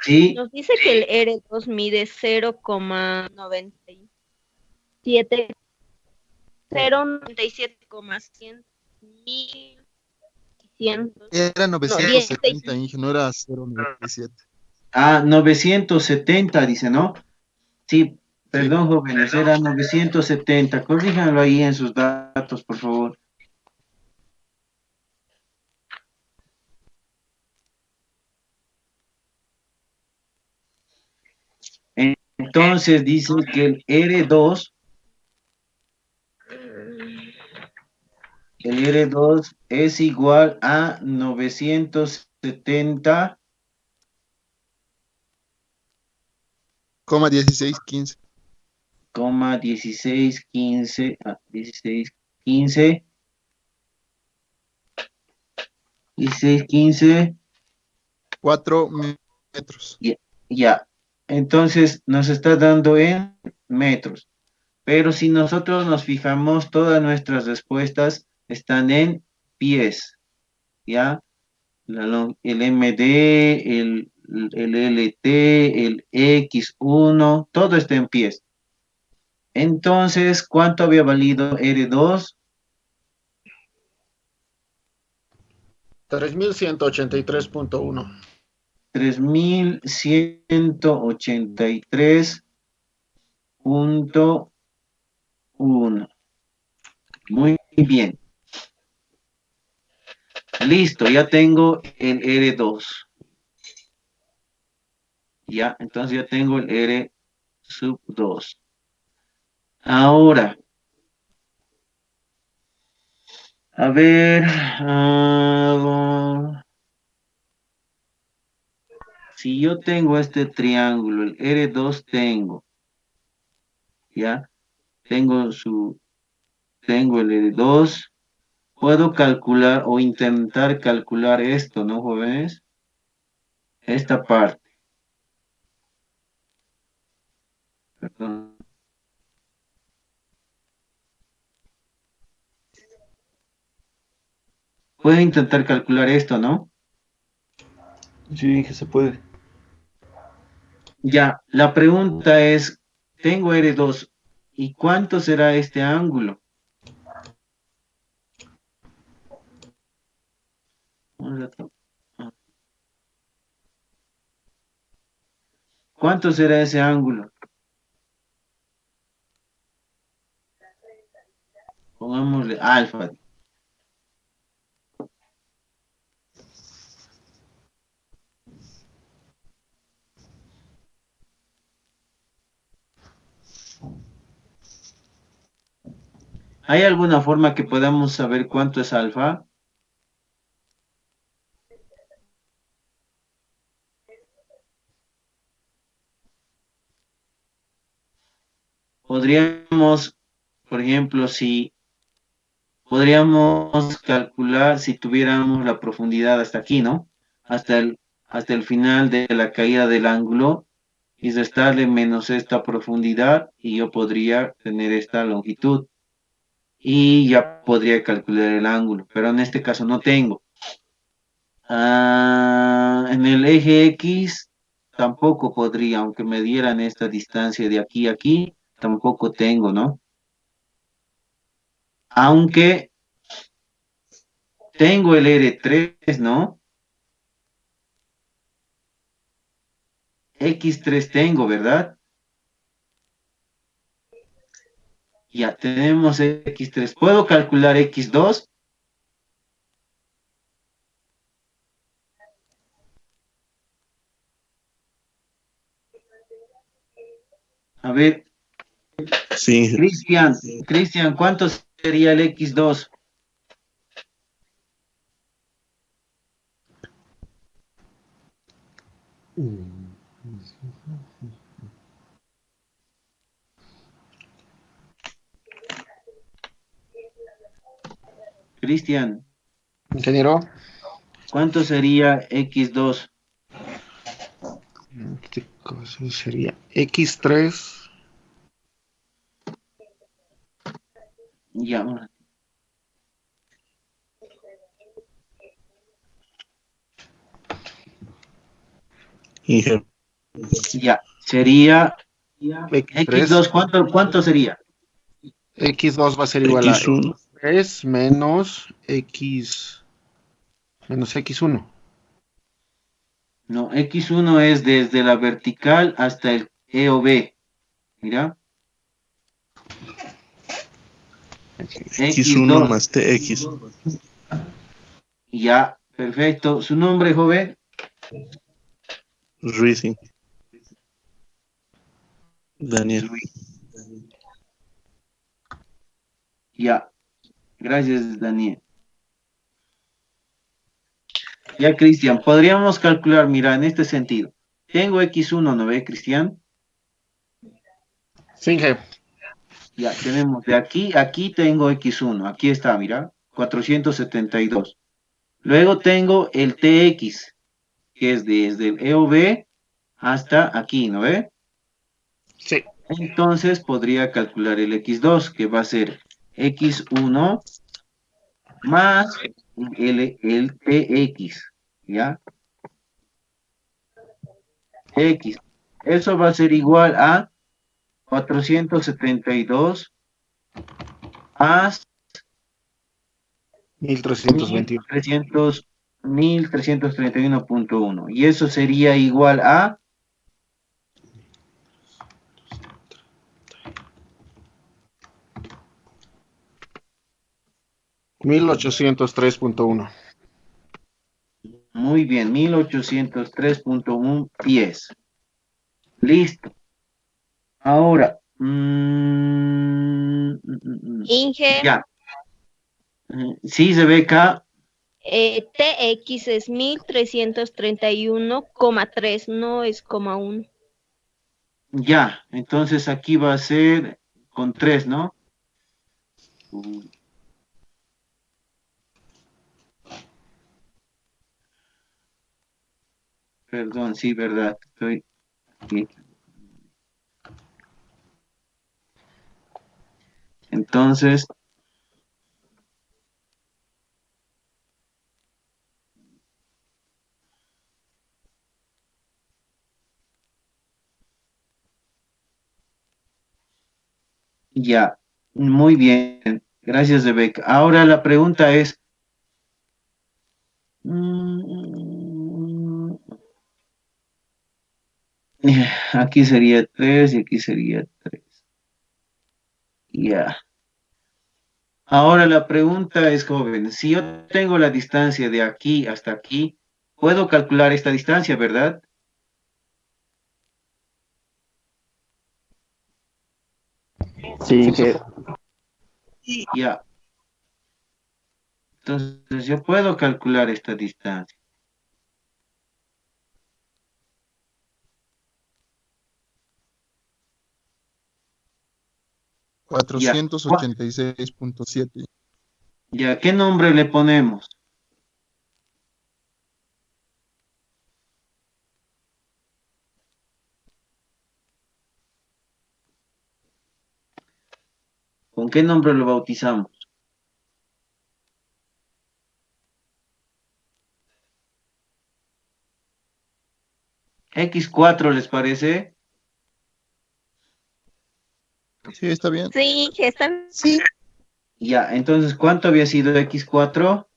Sí, nos dice que el R2 mide 0,97, 0,97,100, 1100, Era no, 970, 16. Inge, no era 097. 970 dice, ¿no? Sí, Sí. perdón, jóvenes, era 970. Corríjanlo ahí en sus datos, por favor. Entonces dice que el R2 es igual a 970,1615. Coma 1615. 1615, 1615, 4 metros. ya, ya. Entonces nos está dando en metros. Pero si nosotros nos fijamos, todas nuestras respuestas están en pies, ¿ya? El MD, el LT, el X1, todo está en pies. Entonces, ¿cuánto había valido R2? 3183.1. 3183.1. Muy bien. Listo, ya tengo el R2. Ya, entonces ya tengo el R sub 2. Ahora, a ver, si yo tengo este triángulo, el R2 tengo, ya, tengo el R2, puedo calcular o intentar calcular esto, ¿no, jóvenes? Esta parte, perdón. Puedo intentar calcular esto, ¿no? Sí, Inge, se puede. Ya, la pregunta es, tengo R2, ¿y cuánto será este ángulo? ¿Cuánto será ese ángulo? Pongámosle alfa. ¿Hay alguna forma que podamos saber cuánto es alfa? Podríamos, por ejemplo, si podríamos calcular si tuviéramos la profundidad hasta aquí, ¿no? Hasta el final de la caída del ángulo y restarle menos esta profundidad y yo podría tener esta longitud y ya podría calcular el ángulo, pero en este caso no tengo. En el eje X tampoco podría, aunque me dieran esta distancia de aquí a aquí, tampoco tengo, ¿no? Aunque tengo el R3, ¿no? X3 tengo, ¿verdad? Ya tenemos X3. ¿Puedo calcular X2? A ver, Sí, Cristian, ¿cuánto sería el X2? Cristian, Ingeniero, ¿cuánto sería X2? ¿qué cosa sería? X3 Ya, Inge. ya, sería X3 X2, ¿cuánto sería? X2 va a ser igual a X1. X3 menos X1. No, X1 es desde la vertical hasta el EOB. Mira, X1 X2. más TX. Ya, perfecto. ¿Su nombre, joven? Rising. Daniel. Ya, gracias, Daniel. Ya, Cristian, podríamos calcular, mira, en este sentido. Tengo X1, ¿no ve, Cristian? Finge. Ya, tenemos de aquí, aquí tengo X1. Aquí está, mira, 472. Luego tengo el TX, que es desde el EOB hasta aquí, ¿no ve? Sí. Entonces podría calcular el X2, que va a ser X1 más el TX, ¿ya? X. Eso va a ser igual a 472 más 1321. 1331.1. Y eso sería igual a 1803.1. muy bien, 1803.1 pies. Listo. Ahora, Inge, ya. Sí, se ve acá. TX es 1331,3, no es coma 1. Ya. Entonces aquí va a ser con 3, ¿no? Perdón, sí, verdad. Estoy aquí. Entonces, ya. Muy bien. Gracias, Rebeca. Ahora la pregunta es, mm, aquí sería 3 y aquí sería 3. Ya. Ahora la pregunta es, joven, si yo tengo la distancia de aquí hasta aquí, puedo calcular esta distancia, ¿verdad? Sí, que Ya. Entonces yo puedo calcular esta distancia. Ya. 486.7. Ya, ¿qué nombre le ponemos? ¿Con qué nombre lo bautizamos? X4, ¿les parece? Sí, está bien. Sí, Inge, está Sí, Ya, entonces, ¿cuánto había sido x4?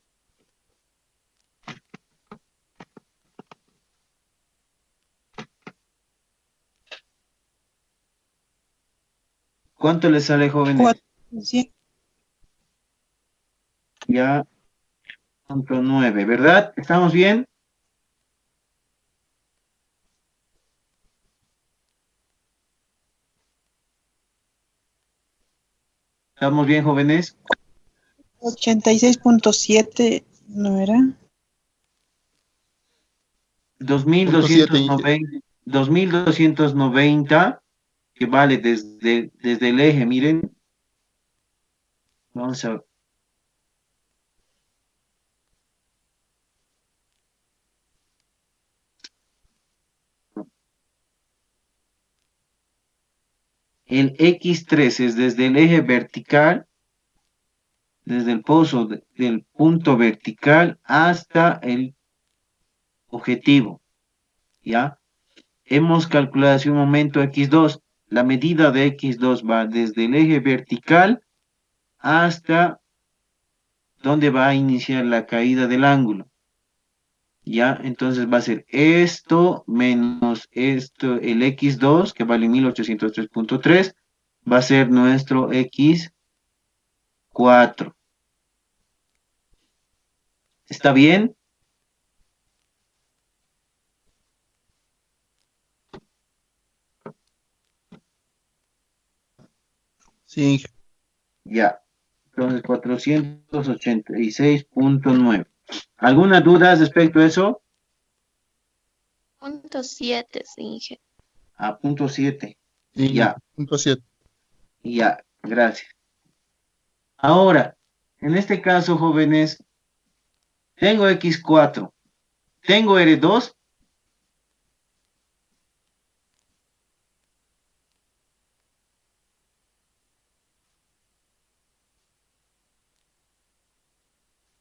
¿Cuánto le sale, jóvenes? 4, sí. Ya, 0.9, ¿verdad? ¿Estamos bien? ¿Estamos bien, jóvenes? 86.7, ¿no era? Punto 7, Inge. 2290, que vale desde el eje, miren. Vamos a ver. El X3 es desde el eje vertical, desde el pozo del punto vertical hasta el objetivo, ¿ya? Hemos calculado hace un momento X2. La medida de X2 va desde el eje vertical hasta donde va a iniciar la caída del ángulo. ¿Ya? Entonces va a ser esto menos esto, el X2, que vale 1803.3, va a ser nuestro X4. ¿Está bien? Sí, Inge. Ya. Entonces 486.9. ¿Alguna duda respecto a eso? Punto 7, Inge. A punto 7. Sí, Ya, punto 7. ya, gracias. Ahora, en este caso, jóvenes, tengo X4, tengo R2.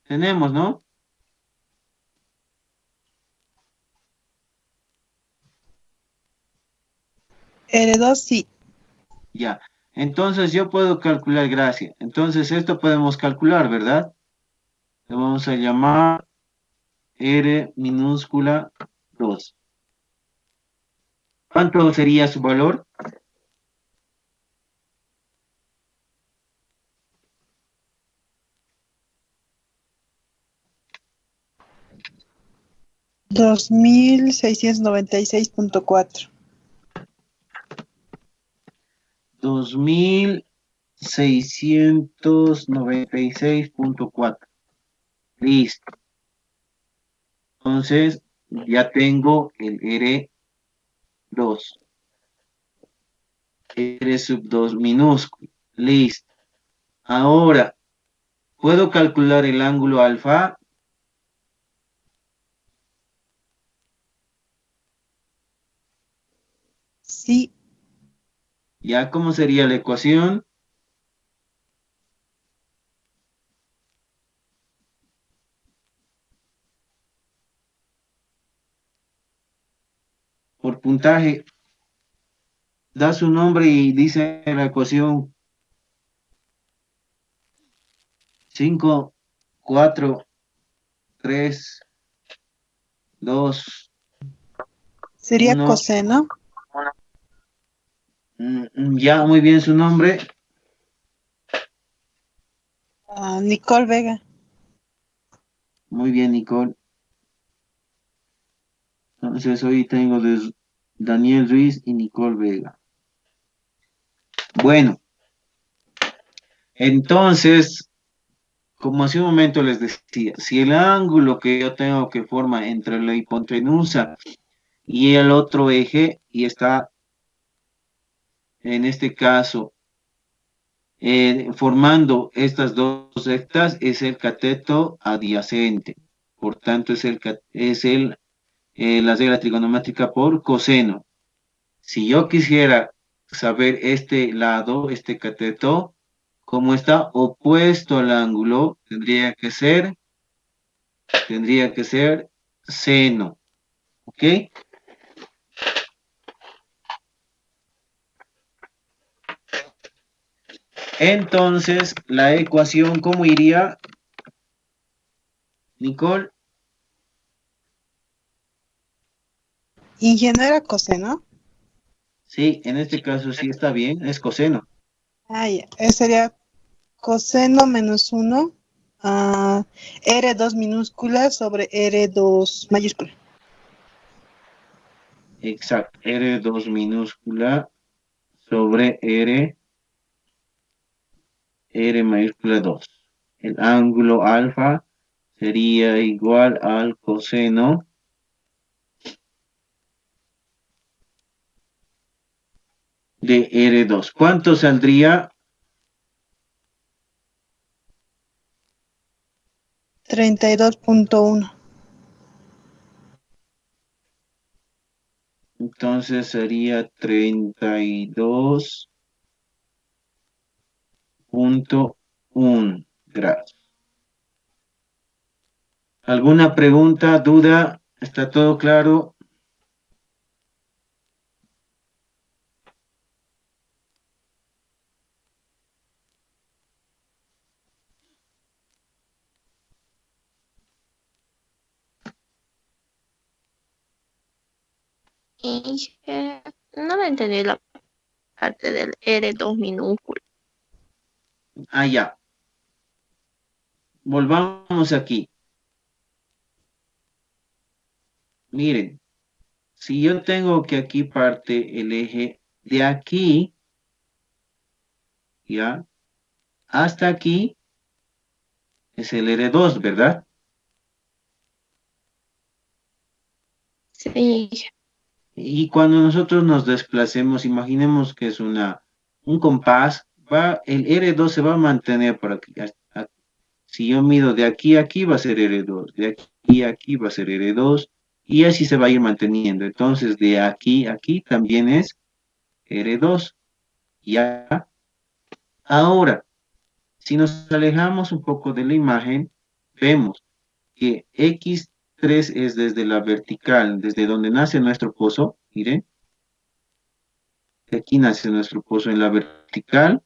Tenemos, ¿no? R2, sí. Ya. Entonces yo puedo calcular, gracias. Entonces esto podemos calcular, ¿verdad? Lo vamos a llamar R minúscula 2. ¿Cuánto sería su valor? Dos mil seiscientos noventa y seis punto cuatro. 2696.4. Listo. Entonces ya tengo el R2. R sub 2 minúsculo. Listo. Ahora, ¿puedo calcular el ángulo alfa? Sí, ¿Ya cómo sería la ecuación? Por puntaje, da su nombre y dice la ecuación 5, 4, 3, 2, sería 1. coseno. Ya, muy bien su nombre. Nicole Vega. Muy bien, Nicole. Entonces hoy tengo Daniel Ruiz y Nicole Vega. Bueno, entonces, como hace un momento les decía, si el ángulo que yo tengo que forma entre la hipotenusa y el otro eje, y está en este caso formando estas dos rectas, es el cateto adyacente. Por tanto, la regla trigonométrica por coseno. Si yo quisiera saber este lado, este cateto, como está opuesto al ángulo, tendría que ser seno. ¿Ok? Entonces, la ecuación, ¿cómo iría, Nicole? Ingeniero coseno. Sí, en este caso sí está bien, es coseno. Ah, ya. Sería coseno menos 1 a R2 minúscula sobre R2 mayúscula. Exacto, R2 minúscula sobre R mayúscula 2. El ángulo alfa sería igual al coseno de R2. ¿Cuánto saldría? 32.1. Entonces sería 32.1 grados. ¿Alguna pregunta, duda? ¿Está todo claro? Inge, no me entendí la parte del R2 minúsculo. Ah, ya. Volvamos aquí. Miren, si yo tengo que aquí parte el eje de aquí, ¿ya? Hasta aquí es el R2, ¿verdad? Sí, Inge. Y cuando nosotros nos desplacemos, imaginemos que es un compás, el R2 se va a mantener por aquí. Si yo mido de aquí a aquí va a ser R2, de aquí a aquí va a ser R2, y así se va a ir manteniendo. Entonces, de aquí a aquí también es R2. ¿Ya? Ahora, si nos alejamos un poco de la imagen, vemos que X3 es desde la vertical, desde donde nace nuestro pozo. Miren, aquí nace nuestro pozo en la vertical.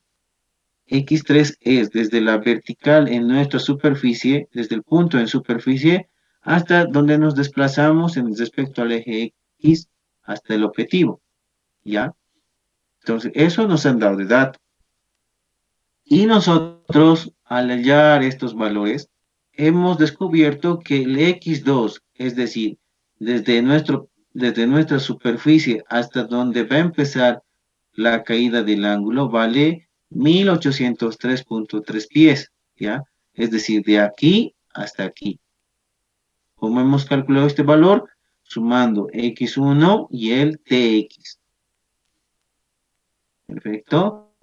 X3 es desde la vertical en nuestra superficie, desde el punto en superficie, hasta donde nos desplazamos en respecto al eje X hasta el objetivo. ¿Ya? Entonces, eso nos han dado de dato. Y nosotros, al hallar estos valores, hemos descubierto que el X2, es decir, desde nuestra superficie hasta donde va a empezar la caída del ángulo, vale 1803.3 pies, ¿ya? Es decir, de aquí hasta aquí. ¿Cómo hemos calculado este valor? Sumando X1 y el TX. Perfecto.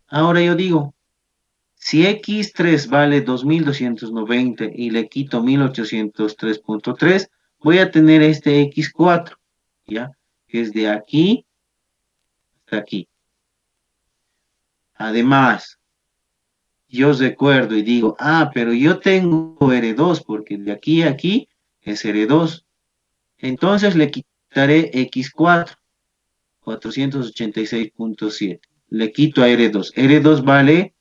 Ahora yo digo, si X3 vale 2290 y le quito 1803.3, voy a tener este X4, ¿ya? Que es de aquí hasta aquí. Además, yo recuerdo y digo, pero yo tengo R2 porque de aquí a aquí es R2. Entonces le quitaré X4, 486.7. Le quito a R2. R2 vale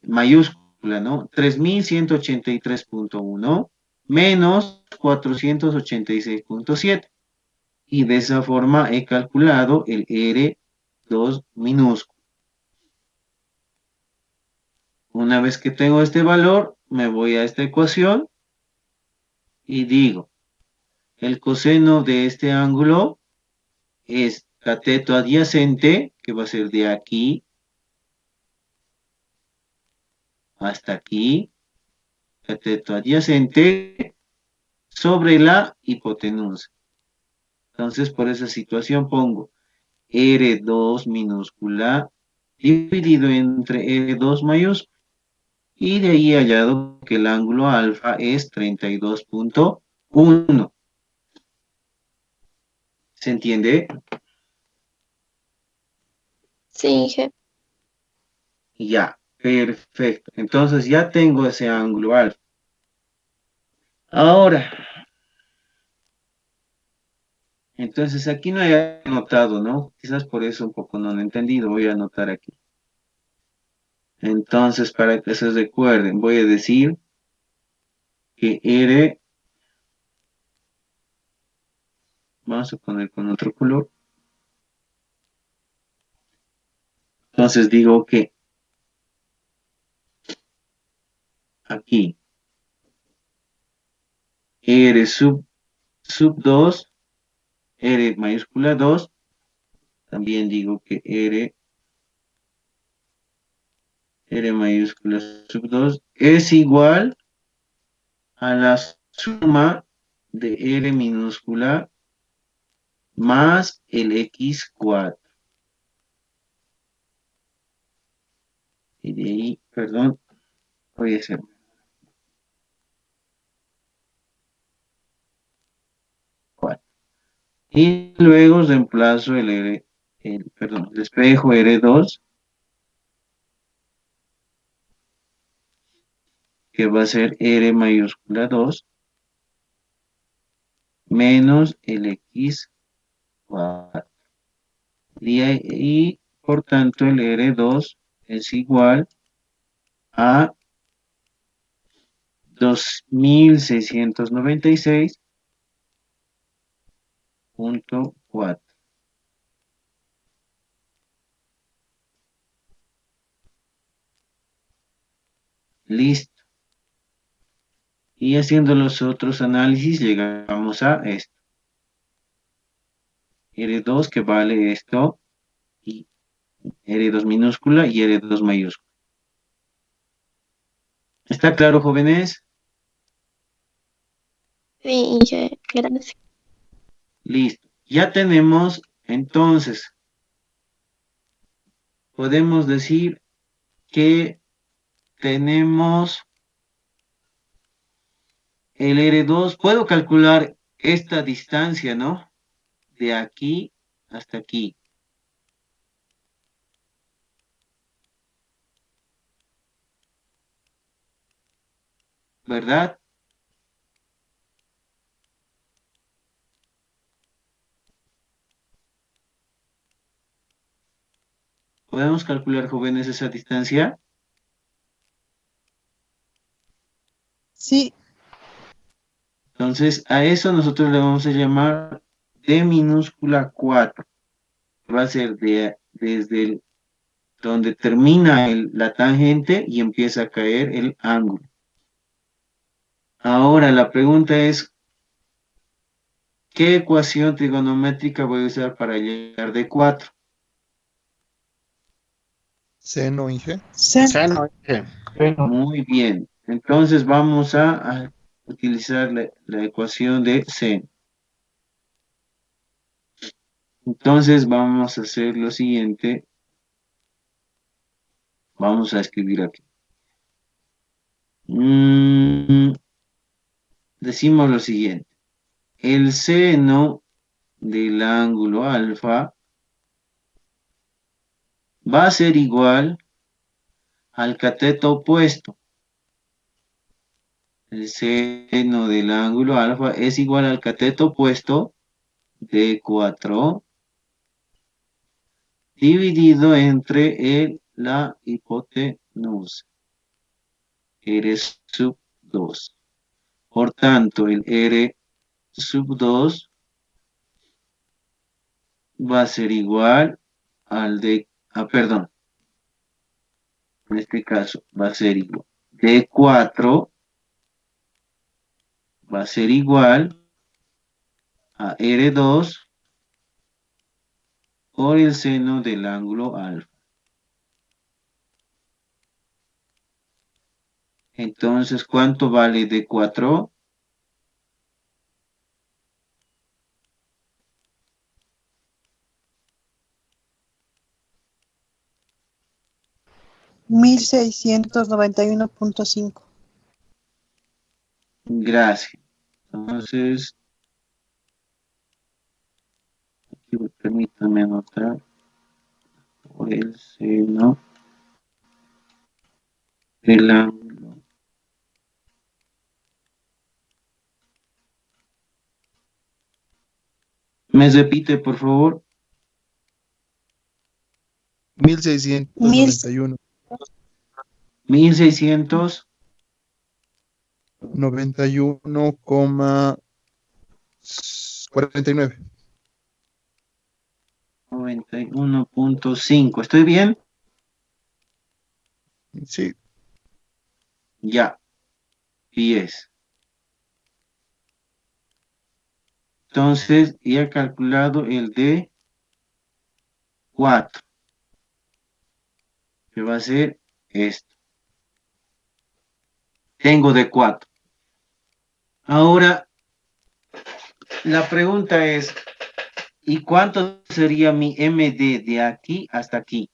mayúscula, ¿no? 3183.1 menos 486.7. Y de esa forma he calculado el R2 minúsculo. Una vez que tengo este valor, me voy a esta ecuación y digo, el coseno de este ángulo es cateto adyacente, que va a ser de aquí hasta aquí, cateto adyacente, sobre la hipotenusa. Entonces, por esa situación pongo R2 minúscula dividido entre R2 mayúscula. Y de ahí hallado que el ángulo alfa es 32.1. ¿Se entiende? Sí, Inge. Ya, perfecto. Entonces ya tengo ese ángulo alfa. Ahora, entonces aquí no he anotado, ¿no? Quizás por eso un poco no lo he entendido. Voy a anotar aquí. Entonces, para que se recuerden, voy a decir que R, vamos a poner con otro color. Entonces digo que aquí R sub 2, R mayúscula 2, también digo que R mayúscula sub 2 es igual a la suma de R minúscula más el X cuadro. Y de ahí, perdón, voy a hacer. Y luego reemplazo perdón, el espejo R2, que va a ser R mayúscula 2, menos el X cuadrado. Y por tanto el R2 es igual a 2696.4. Listo. Y haciendo los otros análisis llegamos a esto. R2 que vale esto, y R2 minúscula y R2 mayúscula. ¿Está claro, jóvenes? Sí, gracias. Listo. Ya tenemos, entonces, podemos decir que tenemos el R2. Puedo calcular esta distancia, ¿no? De aquí hasta aquí. ¿Verdad? ¿Podemos calcular, jóvenes, esa distancia? Sí, Entonces, a eso nosotros le vamos a llamar D minúscula 4. Va a ser desde donde termina la tangente y empieza a caer el ángulo. Ahora, la pregunta es, ¿qué ecuación trigonométrica voy a usar para llegar de 4? Seno, Inge. Seno, Inge. Muy bien. Entonces vamos a utilizar la ecuación de seno. Entonces vamos a hacer lo siguiente. Vamos a escribir aquí. Decimos lo siguiente. El seno del ángulo alfa va a ser igual al cateto opuesto. El seno del ángulo alfa es igual al cateto opuesto de 4 dividido entre la hipotenusa, R sub 2. Por tanto, el R sub 2 va a ser igual al perdón, en este caso va a ser igual. D4 va a ser igual a R2 por el seno del ángulo alfa. Entonces, ¿cuánto vale D4? $1,691.5. Gracias. Entonces, aquí permítanme anotar por el seno del ángulo. ¿Me repite, por favor? 1691. 1600. 91,49. 91.5. ¿Estoy bien? Sí, Ya. 10. Entonces, ya he calculado el de 4, que va a ser esto. Tengo de 4. Ahora, la pregunta es, ¿y cuánto sería mi MD de aquí hasta aquí?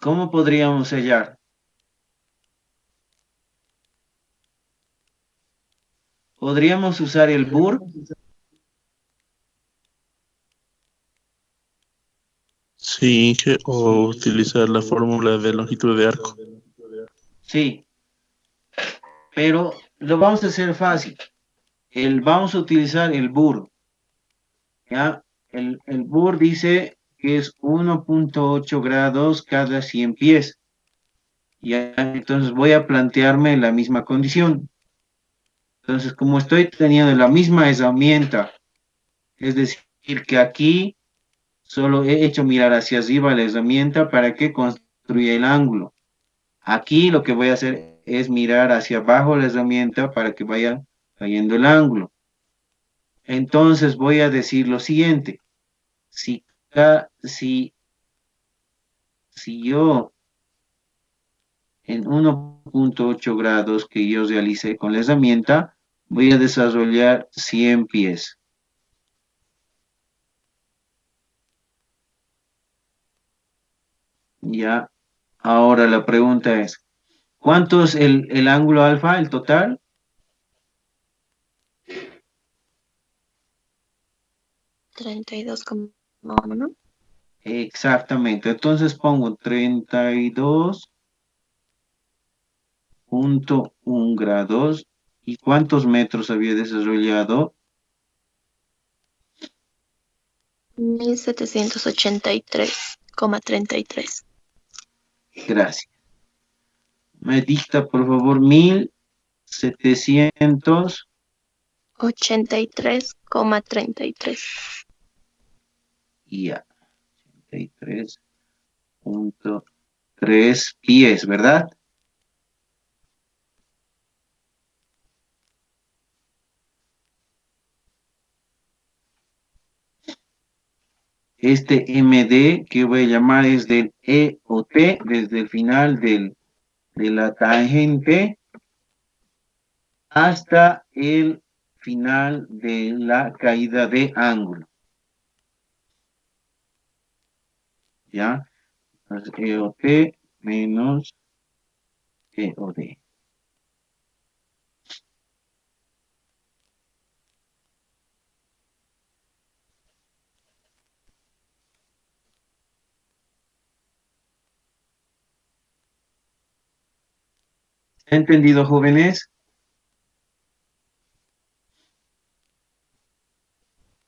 ¿Cómo podríamos sellar? ¿Podríamos usar el BUR? Sí, Inge, o utilizar la fórmula de longitud de arco. Sí, pero lo vamos a hacer fácil. Vamos a utilizar el BUR. ¿Ya? El BUR dice que es 1.8 grados cada 100 pies. Ya, entonces voy a plantearme la misma condición. Entonces, como estoy teniendo la misma herramienta, es decir, que aquí solo he hecho mirar hacia arriba la herramienta para que construya el ángulo. Aquí lo que voy a hacer es mirar hacia abajo la herramienta para que vaya cayendo el ángulo. Entonces voy a decir lo siguiente. Si, si, si yo en 1.8 grados que yo realicé con la herramienta, voy a desarrollar 100 pies. Ya, ahora la pregunta es, ¿cuánto es el ángulo alfa, el total? 32,1. Exactamente, entonces pongo 32.1 grados. ¿Y cuántos metros había desarrollado? 1783,33. Gracias. Me dicta, por favor, 1700. 83,33. Ya, 83.3 pies, ¿verdad? Este MD que voy a llamar es del E o T, desde el final de la tangente hasta el final de la caída de ángulo. ¿Ya? Entonces, E o T menos E o D. ¿Entendido, jóvenes?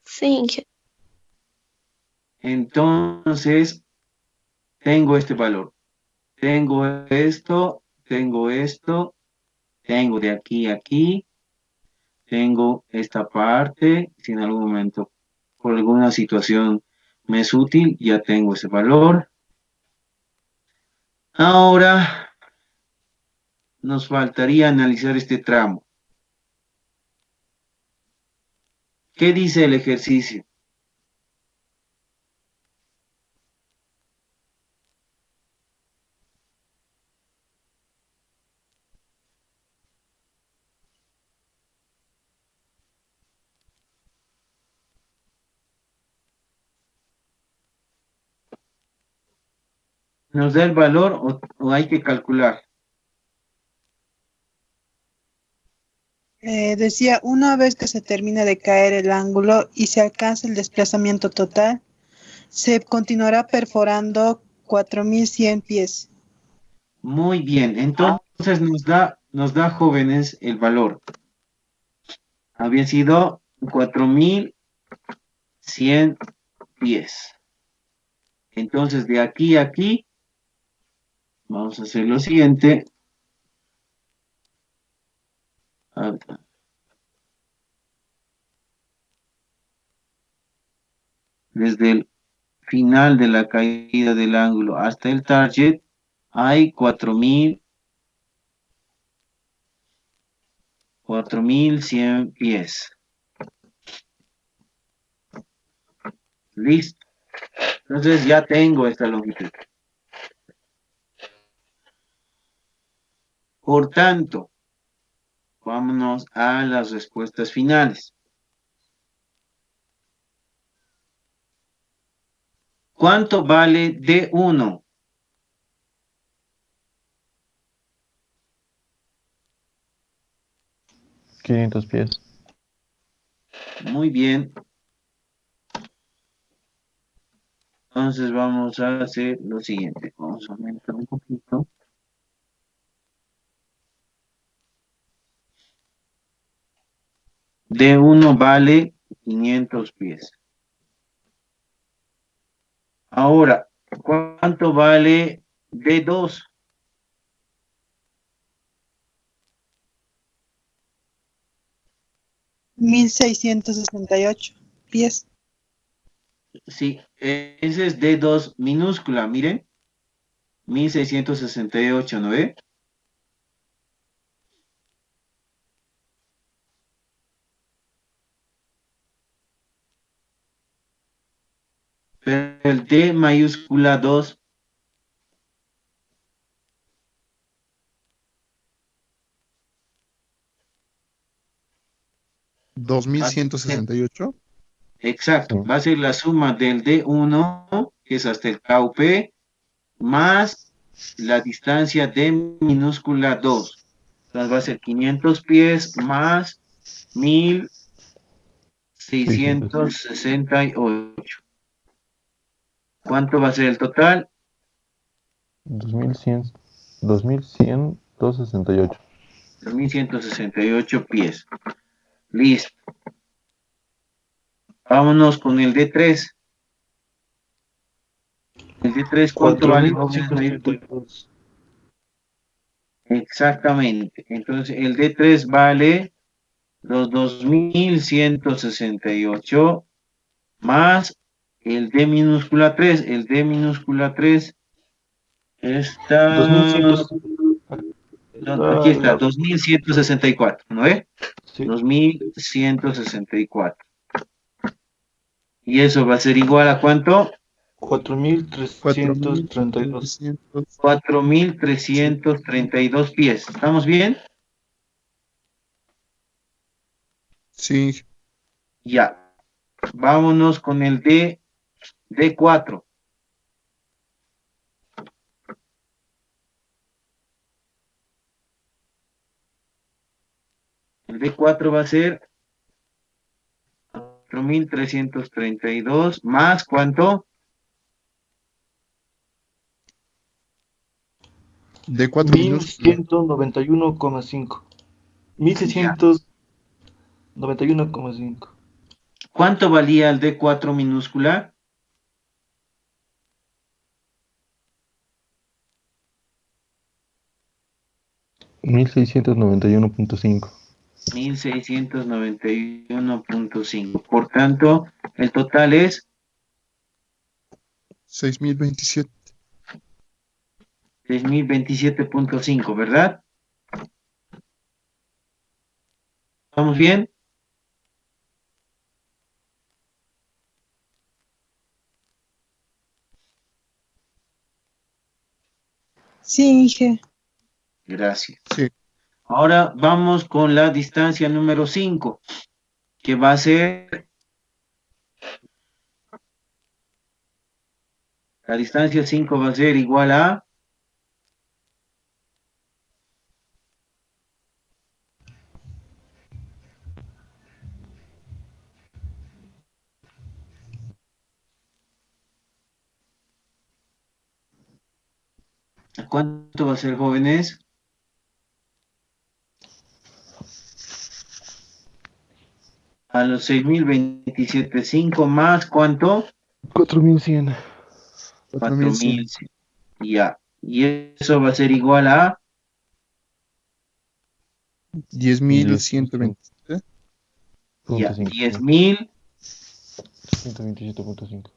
Sí, Inge. Entonces, tengo este valor. Tengo esto, tengo esto, tengo de aquí a aquí, tengo esta parte. Si en algún momento, por alguna situación me es útil, ya tengo ese valor. Ahora nos faltaría analizar este tramo. ¿Qué dice el ejercicio? ¿Nos da el valor o hay que calcular? Decía, una vez que se termina de caer el ángulo y se alcanza el desplazamiento total, se continuará perforando 4100 pies. Muy bien, entonces nos da jóvenes el valor. Había sido 4100 pies. Entonces, de aquí a aquí, vamos a hacer lo siguiente. Desde el final de la caída del ángulo hasta el target, hay 4100 pies. Listo. Entonces ya tengo esta longitud. Por tanto, vámonos a las respuestas finales. ¿Cuánto vale D1? $500. Muy bien. Entonces vamos a hacer lo siguiente. Vamos a aumentar un poquito. D1 vale 500 pies. Ahora, ¿cuánto vale D2? 1668 pies. Sí, ese es D2 minúscula, miren. 1668, ¿no ve? Pero el D mayúscula 2, ¿2168? exacto, Sí. va a ser la suma del D1, que es hasta el KUP, más la distancia D minúscula 2. Entonces va a ser 500 pies más 1668. ¿Cuánto va a ser el total? 2100, 2168. 2168 pies. Listo. Vámonos con el D3. El D3, ¿cuánto vale? 4.932. Exactamente. Entonces, el D3 vale los 2168 más el D minúscula 3. El D minúscula 3 está... 2100. Aquí está, 2164, ¿no es? Sí. 2164. ¿Y eso va a ser igual a cuánto? 4.332. 4.332 pies. ¿Estamos bien? Sí, Ya. Vámonos con el D4. El D4 va a ser 4.332 más ¿cuánto? de 4 minúsculas. 1191,5. Ya. 1191,5. ¿Cuánto valía el D4 minúscula? 1691.5. 1691.5. Por tanto, el total es 6027. 6027.5, ¿verdad? ¿Estamos bien? Sí, Inge. Gracias. Sí, Ahora vamos con la distancia número 5, que va a ser, la distancia 5 va a ser igual a ¿Cuánto va a ser, jóvenes? A los 6.027, 5 más, ¿cuánto? 4100. 4.100. Ya. Y eso va a ser igual a 10.120. ya, 10.5. 10.000. 127.5.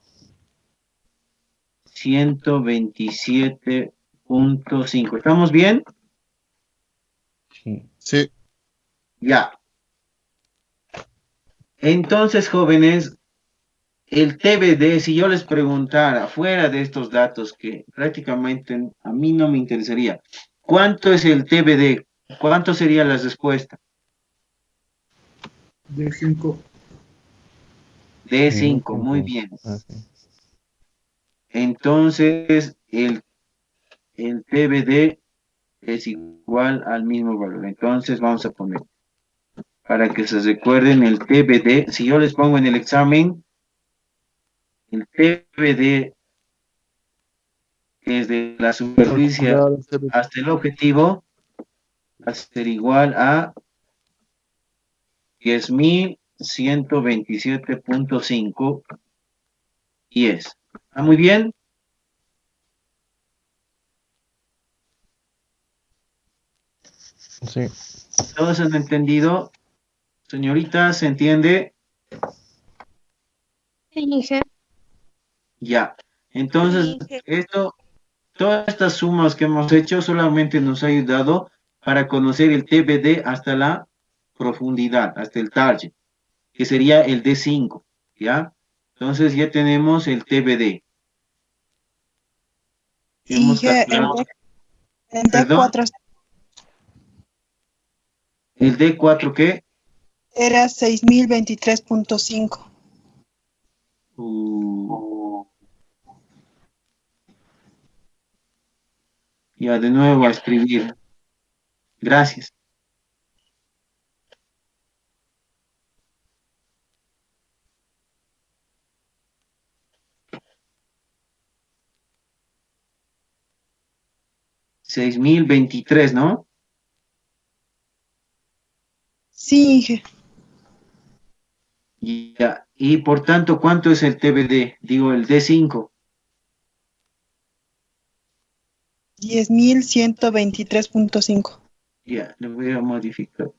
127.5. ¿Estamos bien? Sí. Sí. Ya. Entonces, jóvenes, el TBD, si yo les preguntara, fuera de estos datos que prácticamente a mí no me interesaría, ¿cuánto es el TBD? ¿Cuánto sería la respuesta? De 5. De Sí, 5, ¿no? muy bien. Ah, sí. Entonces, el TBD es igual al mismo valor. Entonces, vamos a poner, para que se recuerden, el TBD, si yo les pongo en el examen, el TBD desde la superficie hasta el objetivo va a ser igual a 10.127.5 10. ¿Está muy bien? Sí. ¿Todos han entendido? Señorita, ¿se entiende? Sí, Inge. Ya. Entonces, todas estas sumas que hemos hecho solamente nos ha ayudado para conocer el TBD hasta la profundidad, hasta el target, que sería el D5, ¿ya? Entonces ya tenemos el TBD. Hemos Inge, calculado, el perdón, D4 el D4, ¿qué? era 6.023.5. Ya de nuevo a escribir. Gracias. $6.023, ¿no? Sí, Inge. Ya. Y por tanto, ¿cuánto es el TBD? Digo, el D5. 10.123.5. Ya, le voy a modificar.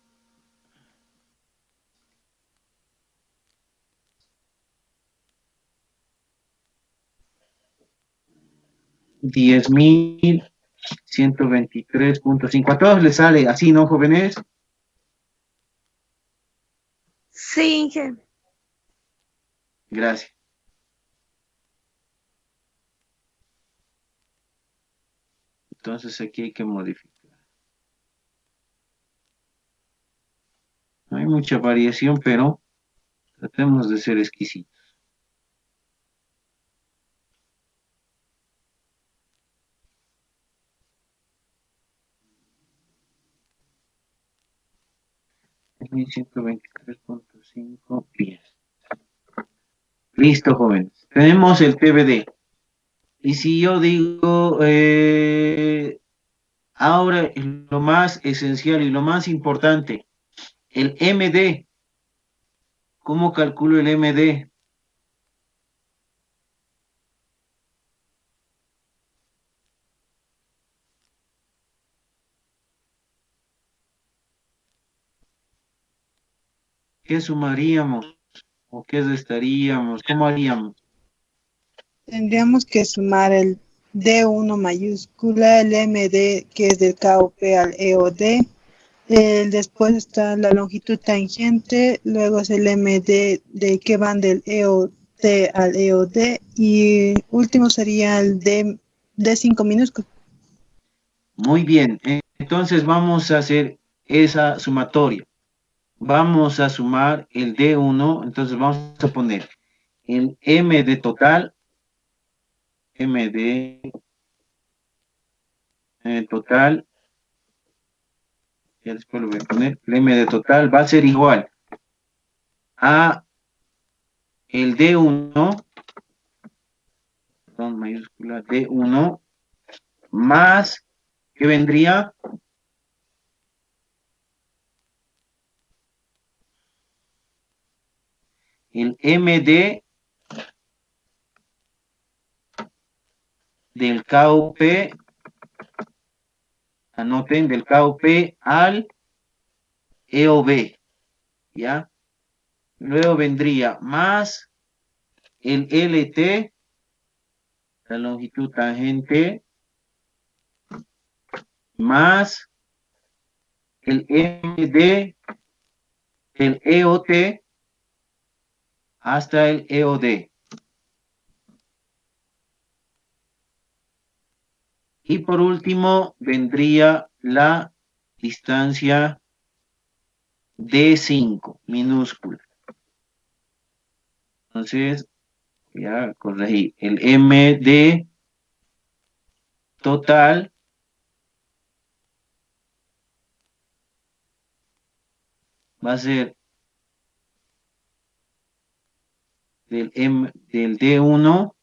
$10.123.5. A todos les sale así, ¿no, jóvenes? Sí, Inge. Gracias. Entonces aquí hay que modificar. No hay mucha variación, pero tratemos de ser exquisitos. $1.123.5. Bien. Listo, jóvenes. Tenemos el TBD. Y si yo digo, ahora lo más esencial y lo más importante, el MD. ¿Cómo calculo el MD? ¿Qué sumaríamos? ¿O qué restaríamos? ¿Cómo haríamos? Tendríamos que sumar el D1 mayúscula, el MD que es del KOP al EOD. Después está la longitud tangente, luego es el MD de que van del EOT al EOD y último sería el D5 minúsculo. Muy bien. Entonces vamos a hacer esa sumatoria. Vamos a sumar el D1. Entonces vamos a poner el MD total. MD total. Ya después lo voy a poner. El MD total va a ser igual a el D1. Perdón, mayúscula D1 más, ¿qué vendría? El MD del KUP, anoten, del KUP al EOB, ¿ya? Luego vendría más el LT, la longitud tangente, más el MD del EOT hasta el EOD. Y por último vendría la distancia D5, minúscula. Entonces, ya corregí. El MD total va a ser del D1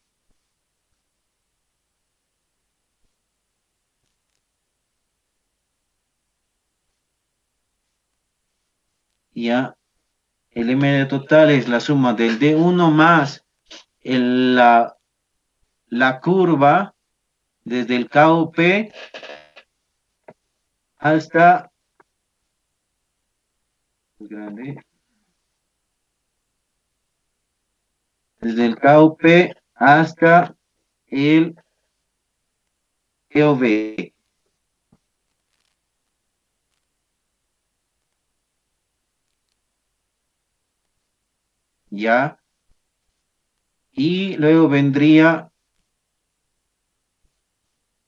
ya. El MD total es la suma del D1 más la curva desde el KOP hasta grande, desde el KOP hasta el EOB. Ya. Y luego vendría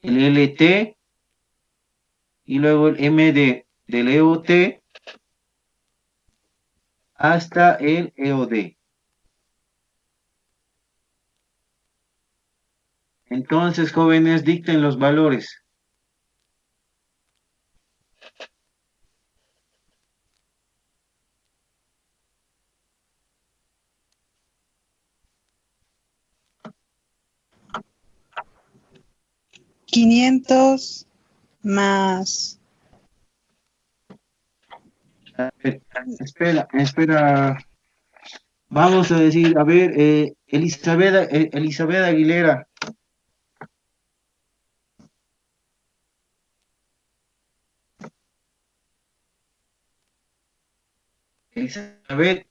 el LT y luego el MD del EOT hasta el EOD. Entonces, jóvenes, dicten los valores. $500 más Espera. Vamos a decir, a ver, Elizabeth Aguilera. Elizabeth,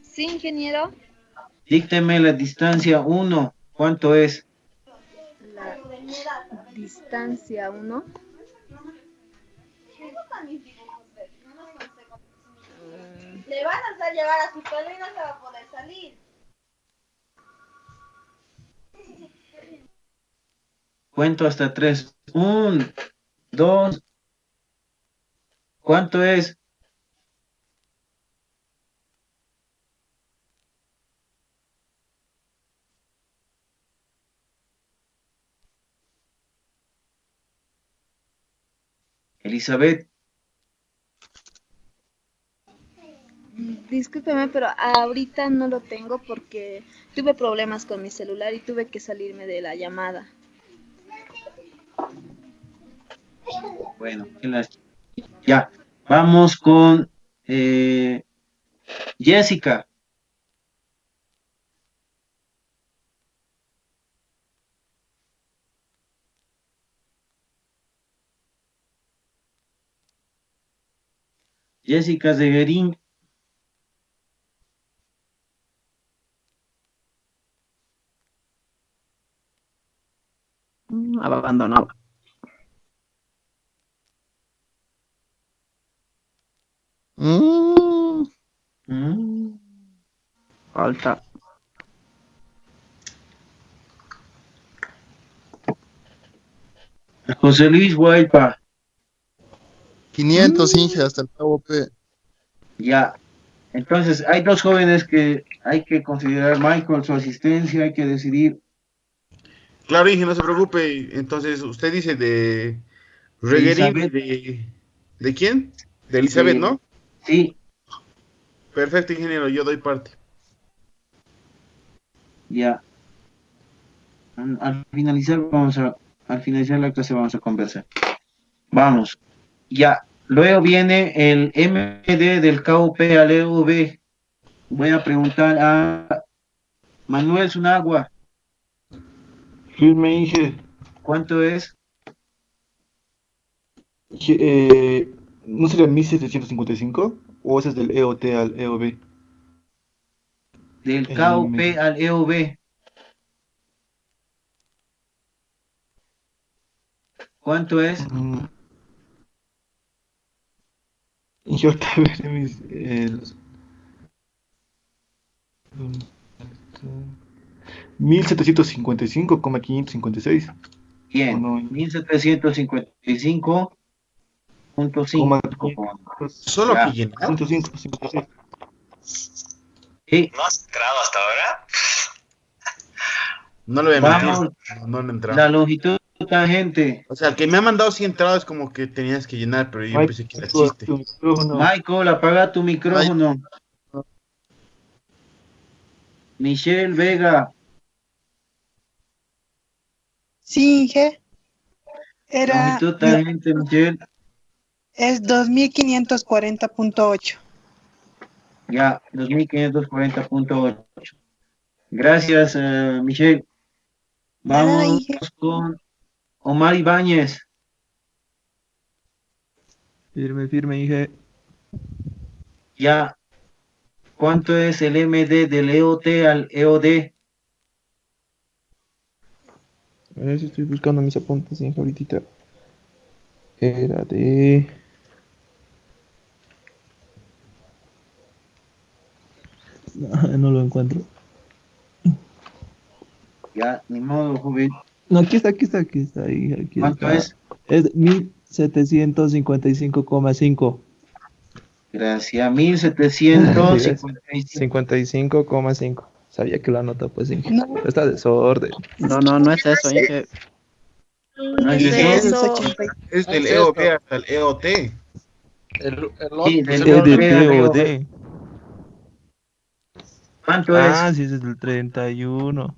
Sí, ingeniero. dícteme la distancia 1. ¿Cuánto es? La distancia 1. Le van a hacer llevar a su pueblo y no se va a poder salir. Cuento hasta 3. 1, 2. ¿Cuánto es? Elizabeth, Discúlpeme, pero ahorita no lo tengo porque tuve problemas con mi celular y tuve que salirme de la llamada. bueno, ya. Vamos con Jessica. Jessica Zeguerín. Abandonaba. Falta. José Luis Guaypa. 500 Inge hasta el KOP. Ya. Entonces, hay dos jóvenes que hay que considerar. Michael, su asistencia, hay que decidir. Claro, Inge, no se preocupe. Entonces, usted dice de Reguerín y Elizabeth. ¿de quién? De Elizabeth, ¿no? Sí. Perfecto, ingeniero, yo doy parte. Ya. Al finalizar al finalizar la clase vamos a conversar. Vamos. Ya. Luego viene el MD del KUP al EUV. Voy a preguntar a Manuel Sunagua. Firme, Inge. ¿Cuánto es? ¿No sería 1755? ¿O ese es del EOT al EOB? Del El KUP MD. al EUV. ¿Cuánto es? Inge, ahorita veré los 1755,556. Bien. ¿O no? 1755.5. Solo Ya. que llenar. 556. Sí. ¿No has entrado hasta ahora? No le voy a Vamos. mentir. No he entrado. La longitud tangente. O sea, el que me ha mandado 100 entradas es como que tenías que llenar, pero yo Ay, pensé que era chiste. tu micrófono. Michael, apaga tu micrófono. Michelle Vega. Sí, Inge. Era, Longitud tangente, Michelle. es 2540.8. Ya, 2540.8. Gracias, Michelle. Nada, Vamos Inge. con Omar Ibáñez. Firme, Inge. Ya. ¿Cuánto es el MD del EOT al EOD? A ver si estoy buscando mis apuntes, Inge, ahorita. Era de... No lo encuentro. Ya, ni modo, joven. No, aquí está, Inge, aquí ¿Cuánto está. Es 1755,5. Gracias, 1755. 55,5. Sabía que la nota, pues, Inge. No. Está desorden. No es eso, Inge. No es Sí, eso. es del Es EOB esto. hasta el EOT. Sí, Pues del Es del EOD al EOD. POD. ¿Cuánto Ah, es? sí, ese es del 31.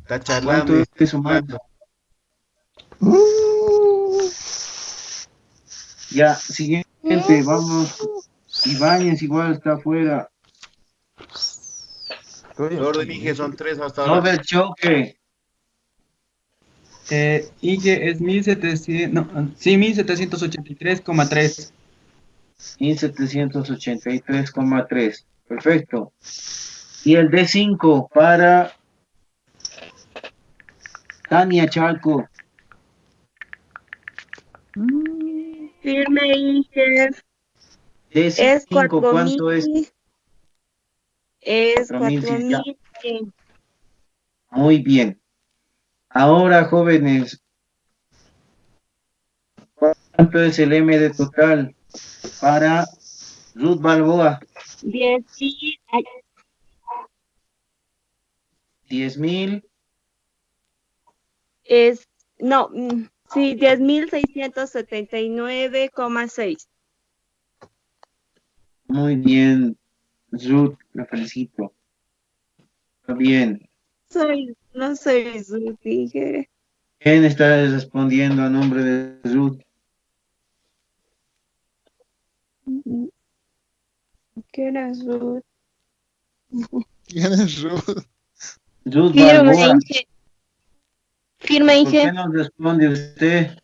Está charlando. ¿Cuánto es, Omar? Ya, siguiente, vamos. Ibáñez igual está afuera. El orden Inge son 3 hasta ahora. Robert Choque. Inge es 1700, no, sí, 1783,3. 1783,3. Perfecto. Y el D5 para Tania Chalco. Firme, Inge. Es D5, ¿cuánto es? 4000. Es 4000, ya. 4000. Muy bien. Ahora, jóvenes, ¿cuánto es el MD total para Ruth Balboa? 10,000. 10,000. No, sí, 10,679,6. Muy bien, Ruth, la felicito. Está bien. No soy su Inge. ¿Quién está respondiendo a nombre de Ruth? ¿Qué era Ruth? ¿Quién es Ruth? Ruth Firme, Balboa. Inge. Firme, ¿Por Inge. qué no responde usted?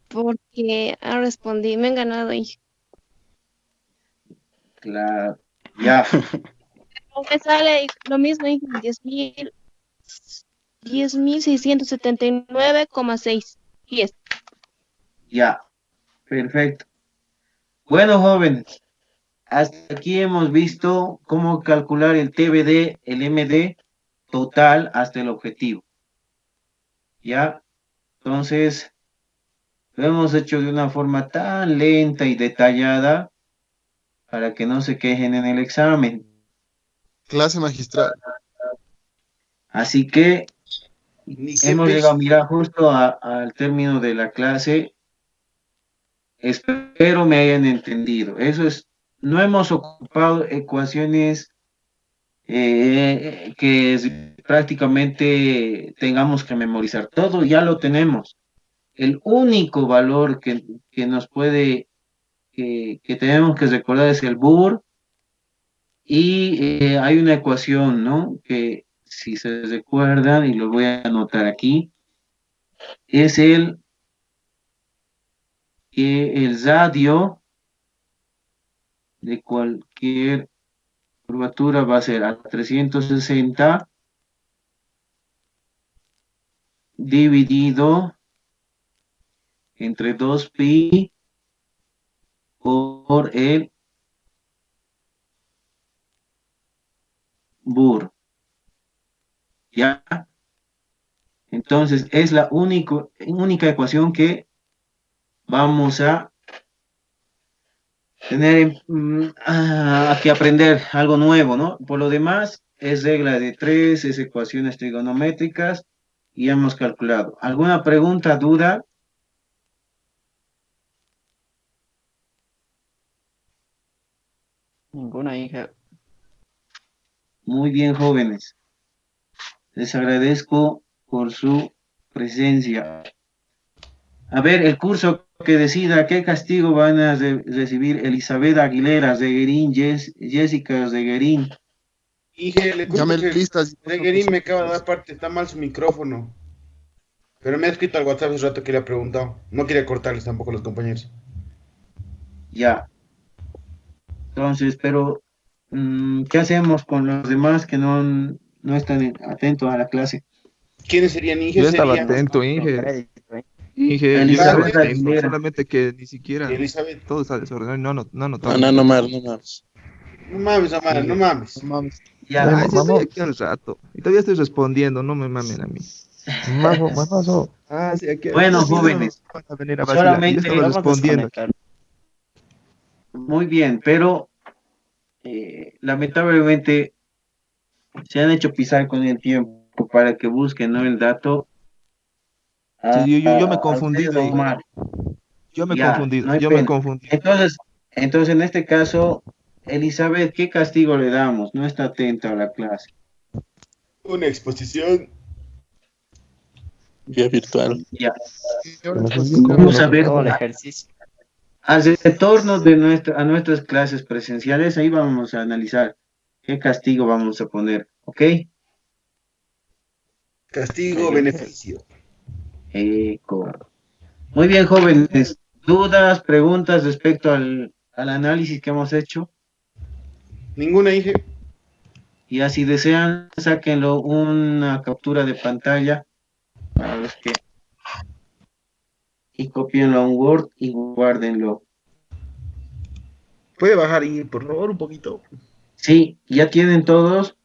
Porque respondí, me han ganado, Inge. Claro, ya. Me sale lo mismo, Inge, 10,679,6. 10. Ya, perfecto. Bueno, jóvenes, hasta aquí hemos visto cómo calcular el TBD, el MD total hasta el objetivo. Ya, entonces, lo hemos hecho de una forma tan lenta y detallada para que no se quejen en el examen. Clase magistral. Así que Ni qué hemos pez. llegado, mira, justo al término de la clase. Espero me hayan entendido. Eso es, no hemos ocupado ecuaciones prácticamente tengamos que memorizar. Todo ya lo tenemos. El único valor que nos puede, que tenemos que recordar es el BUR y hay una ecuación, ¿no? Que si se recuerdan, y lo voy a anotar aquí, es el radio de cualquier curvatura va a ser a 360 dividido entre 2pi por el BUR. ¿Ya? Entonces, es la única ecuación que vamos a tener que aprender algo nuevo, ¿no? Por lo demás, es regla de 3, es ecuaciones trigonométricas y hemos calculado. ¿Alguna pregunta, duda? Ninguna, hija. Muy bien, jóvenes. Les agradezco por su presencia. A ver, el curso que decida qué castigo van a recibir Elizabeth Aguilera, Reguerín, Jessica Reguerín. Dije, le cuento que Reguerín me acaba de dar parte, está mal su micrófono. Pero me ha escrito al WhatsApp hace rato que le ha preguntado. No quería cortarles tampoco a los compañeros. Ya. Entonces, pero, ¿qué hacemos con los demás que no están atentos a la clase? ¿Quiénes serían? Yo estaba atento, Inge. Inge, yo estaba atento, solamente que ni siquiera todo está desordenado. No No más. No mames, Amara, no mames. Ya, estoy aquí al rato. Y todavía estoy respondiendo, no me mamen a mí. Mamazo. Sí, aquí. Bueno, jóvenes, Van a venir a vacilar. solamente Yo estaba respondiendo. Muy bien, pero lamentablemente se han hecho pisar con el tiempo para que busquen, ¿no?, el dato. Sí, yo me he confundido. Yo me he Ya, confundido. no hay Yo me he pena. confundido. Entonces, en este caso, Elizabeth, ¿qué castigo le damos? No está atenta a la clase. Una exposición. Vía virtual. Ya. Vamos a ver. Todo el ejercicio. Al retorno a nuestras clases presenciales, ahí vamos a analizar qué castigo vamos a poner, ¿ok? Castigo, beneficio. Muy bien, jóvenes. ¿Dudas, preguntas respecto al análisis que hemos hecho? Ninguna, hija. Y así desean, sáquenlo una captura de pantalla para los que... y copienlo a un Word y guárdenlo. ¿Puede bajar ahí, por favor, un poquito? Sí, ¿ya tienen todos?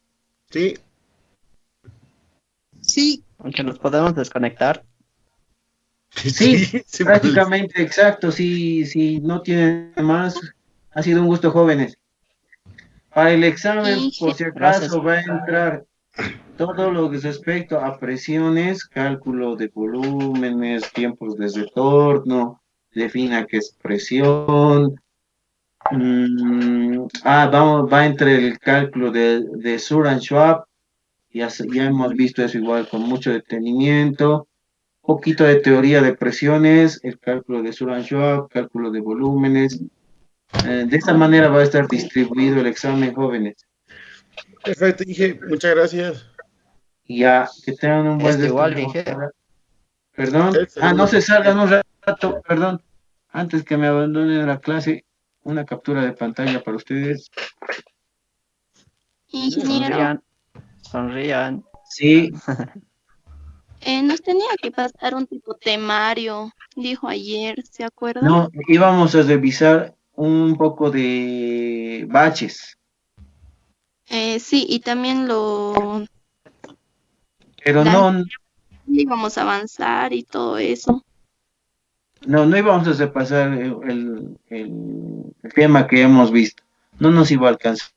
Sí. Sí. Aunque nos podemos desconectar. Sí, prácticamente, exacto. Si no tienen más, ha sido un gusto, jóvenes. Para el examen, por si acaso, va a entrar todo lo que respecto a presiones, cálculo de volúmenes, tiempos de retorno, defina qué es presión. Va entre el cálculo de Sur and Schwab, ya hemos visto eso igual con mucho detenimiento. Poquito de teoría de presiones, el cálculo de Sur and Schwab, cálculo de volúmenes. De esta manera va a estar distribuido el examen, jóvenes. Perfecto, dije, muchas gracias. Ya, que tengan un buen igual, día. dije. Perdón. No se salgan un rato, perdón. Antes que me abandonen la clase, una captura de pantalla para ustedes. Ingeniero, Sonrían. Sí. Nos tenía que pasar un tipo temario, dijo ayer, ¿se acuerda? No, íbamos a revisar un poco de baches. Sí, y también Pero no íbamos a avanzar y todo eso. No íbamos a repasar el tema que hemos visto. No nos iba a alcanzar.